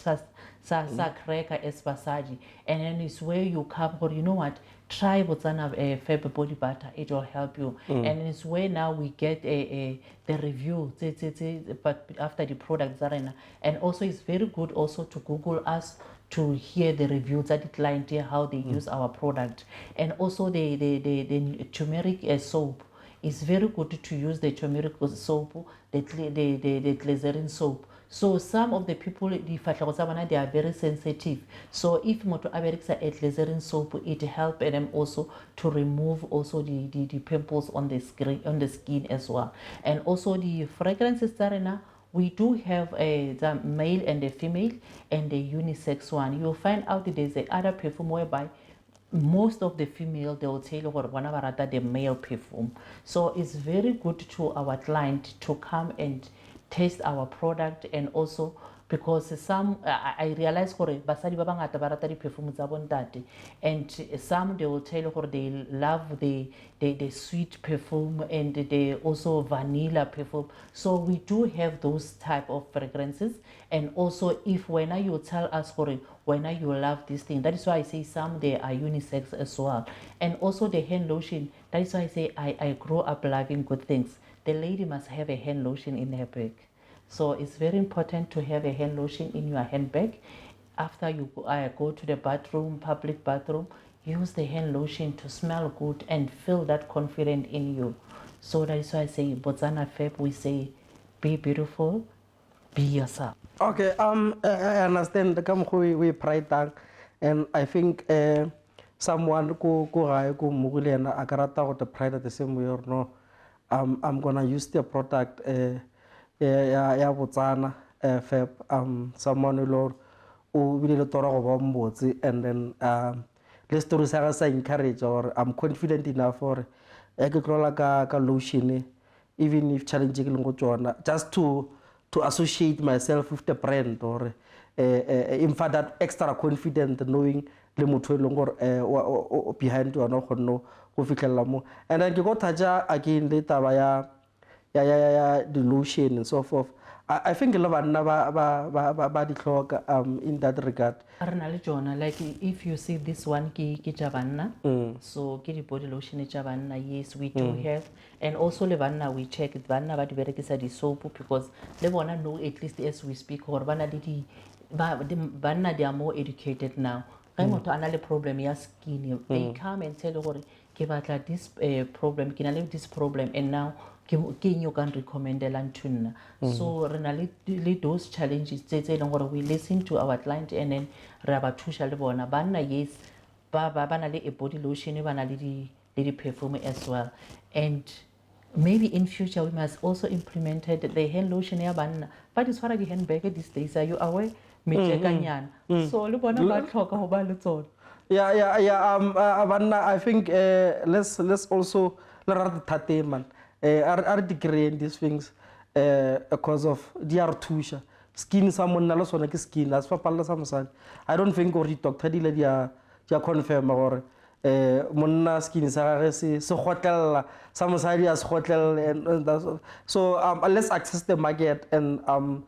Speaker 1: sa cracker as basadi, and then it's where you come, or you know what, try Botswana Feb body butter, it will help you. And it's where now we get the review, but after the products are in, and also it's very good also to Google us to hear the reviews that the client hear how they use our product. And also the turmeric soap, it's very good to use the turmeric soap, the glycerin soap. So some of the people, they are very sensitive. So if moto aberiksa a glycerin soap, it helps them also to remove also the pimples on the skin as well. And also the fragrances Sarena, we do have the male and the female and the unisex one. You'll find out that there's a other perfume whereby most of the female, they will tell you whenever the male perfume. So it's very good to our client to come and taste our product. And also because some I realize basadi ba bangata ba rata di perfume tsa bontate, and some they will tell you they love the sweet perfume and they also vanilla perfume. So we do have those type of fragrances. And also if when you tell us when you love this thing, that is why I say some they are unisex as well. And also the hand lotion, that is why I say I grow up loving good things. The lady must have a hand lotion in her bag. So it's very important to have a hand lotion in your handbag. After you go to the bathroom, public bathroom, use the hand lotion to smell good and feel that confident in you. So that is why I say Botswana Feb, we say be beautiful, be yourself.
Speaker 2: Okay, I understand the come we pride tang, and I think someone go mugulena akarata or the pride at the same way or no. I'm gonna use the product ya Botswana Feb, someone Lord who will talk about mbotsi, and then let's do sa encourage, or I'm confident enough for ka lotion, even if challenging just to associate myself with the brand, or in fact that extra confident knowing le motho e behind you no go fitlhella mo. And then ke go toucha again le taba ya the lotion and so forth. I think le banna ba di tlhoka in that regard.
Speaker 1: Arnal Jonah, like if you see this one ki javanna, so ki body lotion javanna, yes we do have. And also le banna we check it banna ba di berekisa di soap, because they wanna know at least as we speak or banna di banna they are more educated now. To another problem ya skin, they come and tell you give out like this problem, can I live this problem, and now you can recommend the lantuna. So renally those challenges we listen to our client, and then rabatusha lebona banna yes bana le a body lotion bana le perfume as well. And maybe in future we must also implement the hand lotion ya banna, but it's for the handbag these days, are you aware? So le bona ba tlhoka ho ba le tsona.
Speaker 2: I think let's also learn the man. Are degree these things because of their tusha skin someone nalo sona ke skin as papalla samsane. I don't think or doctor dile dia confirm or monna skin sa ge se hotella samsari as hotel, and that's so let's access the market, and are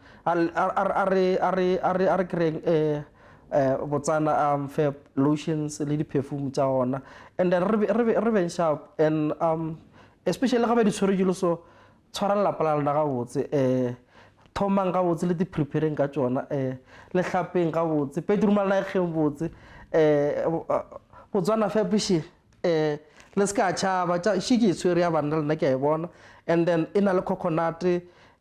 Speaker 2: creating Botswana Feb lotions le di perfume tsa ona, and then re sharp, and especially ga ba di tshwere dilo so tshwaralla pala ga botse thomang ga botse le di preparing ka tsona le hlapeng ga botse bedroom la kheng botse Botswana Feb shi le ska chaba tsa shi ke tshwere ya bana le ke e bona, and then ina le coconut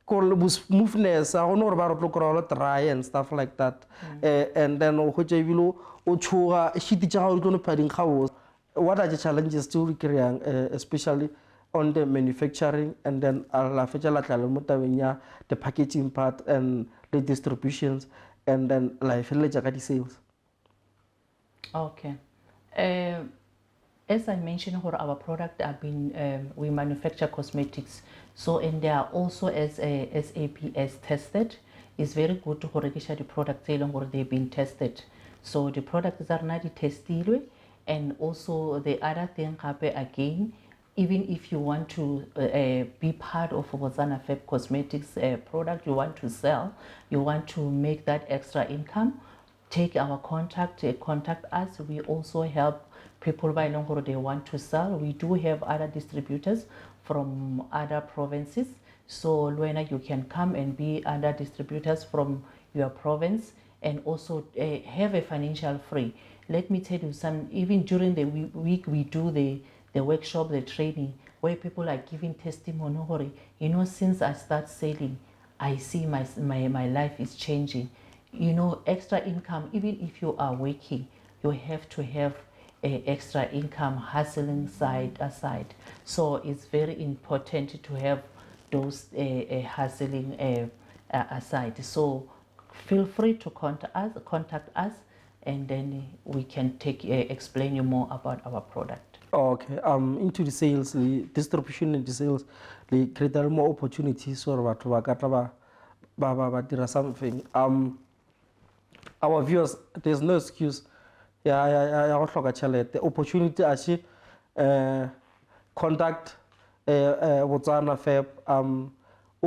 Speaker 2: ko le smoothness a gone re ba rotlo kro dry and stuff like that, and then o khotse bilo o tshuga shiti tsa ga o tlo no pading ga botse. What are the challenges still creating, especially on the manufacturing, and then the packaging part and the distributions, and then the sales?
Speaker 1: Okay. As I mentioned, our product have been we manufacture cosmetics, so and they are also as SAPS tested. It's very good to register the product or they've been tested. So the products are not tested, and also the other thing again, even if you want to be part of Botswana Fab Cosmetics product you want to sell, you want to make that extra income, take our contact us. We also help people by Longoro they want to sell. We do have other distributors from other provinces. So Luena, you can come and be under distributors from your province and also have a financial free. Let me tell you some, even during the week we do the workshop, the training, where people are giving testimony, you know, since I start selling, I see my life is changing. You know, extra income, even if you are working, you have to have extra income hustling side aside. So it's very important to have those hustling aside. So feel free to contact us, and then we can explain you more about our product.
Speaker 2: Okay, into the sales, the distribution and the sales, they create more opportunities for something. Our viewers, there's no excuse. The opportunity actually contact Botswana Fab,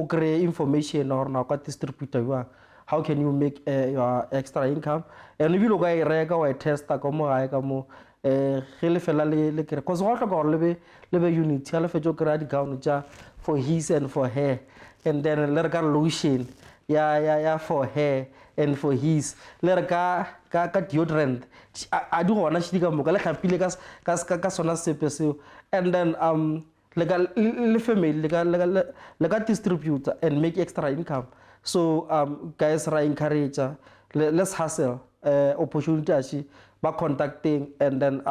Speaker 2: create information or now distributor. How can you make your extra income? And if you look at a test, because what about unit for his and for her, and then let lotion, for her and for his, let deodorant. I do want to and then like a distributor and make extra income. So guys are encouraged, let's hustle opportunity actually by contacting, and then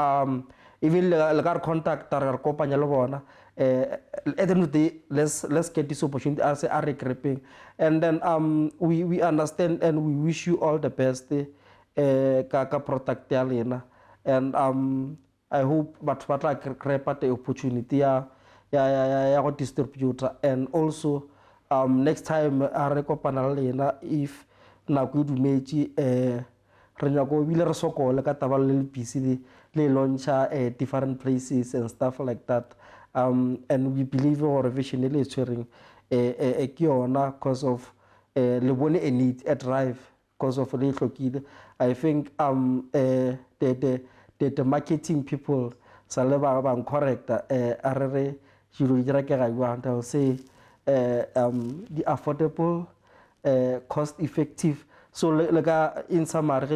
Speaker 2: even like contact our company at the end of the day, let's get this opportunity as a gripping, and then we understand and we wish you all the best kaka protect alena, and I hope but create the opportunity ya distributor, and also next time re kopana le lena if na go dumetse re nyako bile re sokole ka taba le busy le launcha different places and stuff like that, and we believe our vision is sharing ke yona cause of le bone a need a drive cause of le hlokile. I think the marketing people sa le ba correct are jilo dira ke ga want to say the affordable, cost effective. So like in summary, is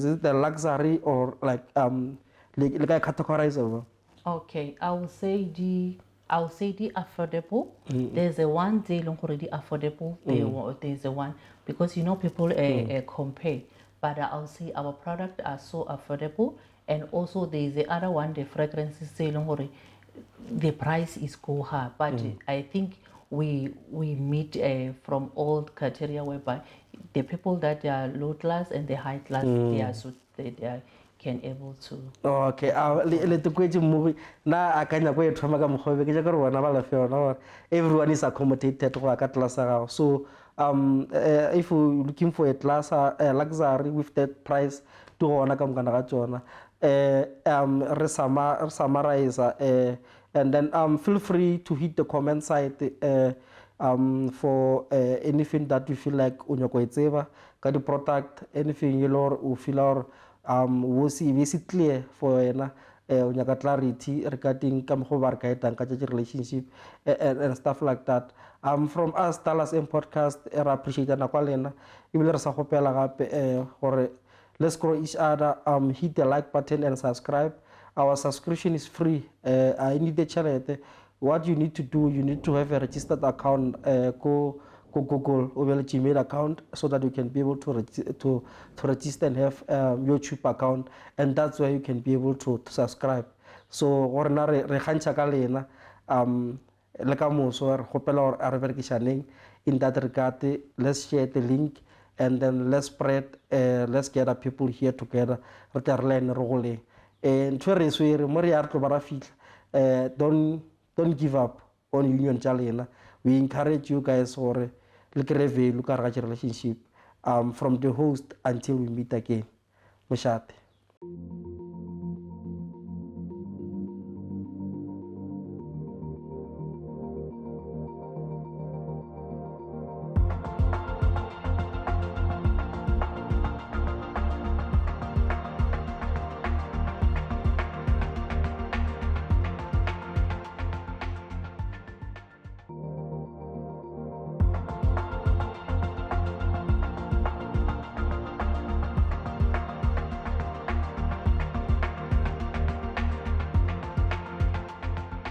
Speaker 2: it the luxury or like categorize over?
Speaker 1: Okay, I will say the affordable. There's a one day long already affordable. There's a one, because you know people compare, but I'll say our product are so affordable, and also there's the other one, the fragrances say long already the price is go high, but I think we meet from all criteria whereby the people that are low class and the high class they are can able to.
Speaker 2: Okay, let the question move na akanya go ethoma ka mkhobe ke jaka rona ba la feona, everyone is accommodated go ka tlasa. So if you looking for a class luxury with that price to gona ka mkana ga tsona, re summarize and then feel free to hit the comment site for anything that you feel like on your tseba ka di product, anything you lor o feel or we see clear for ena on your clarity regarding kam go bar ka etang ka relationship and stuff like that. From us Dallas M podcast I appreciate na kwa lena ibile re sa gopela gape gore let's grow each other. Hit the like button and subscribe. Our subscription is free. I need the channel. What you need to do, you need to have a registered account. Go Google or Gmail account so that you can be able to register and have YouTube account, and that's where you can be able to subscribe. So orna re khancha ka lena le ka moso re gopela or a re berekishaneng in that regard. Let's share the link and then let's spread, let's gather people here together. And don't give up on Union Chalena. We encourage you guys for look at relationship from the host until we meet again. Moshate.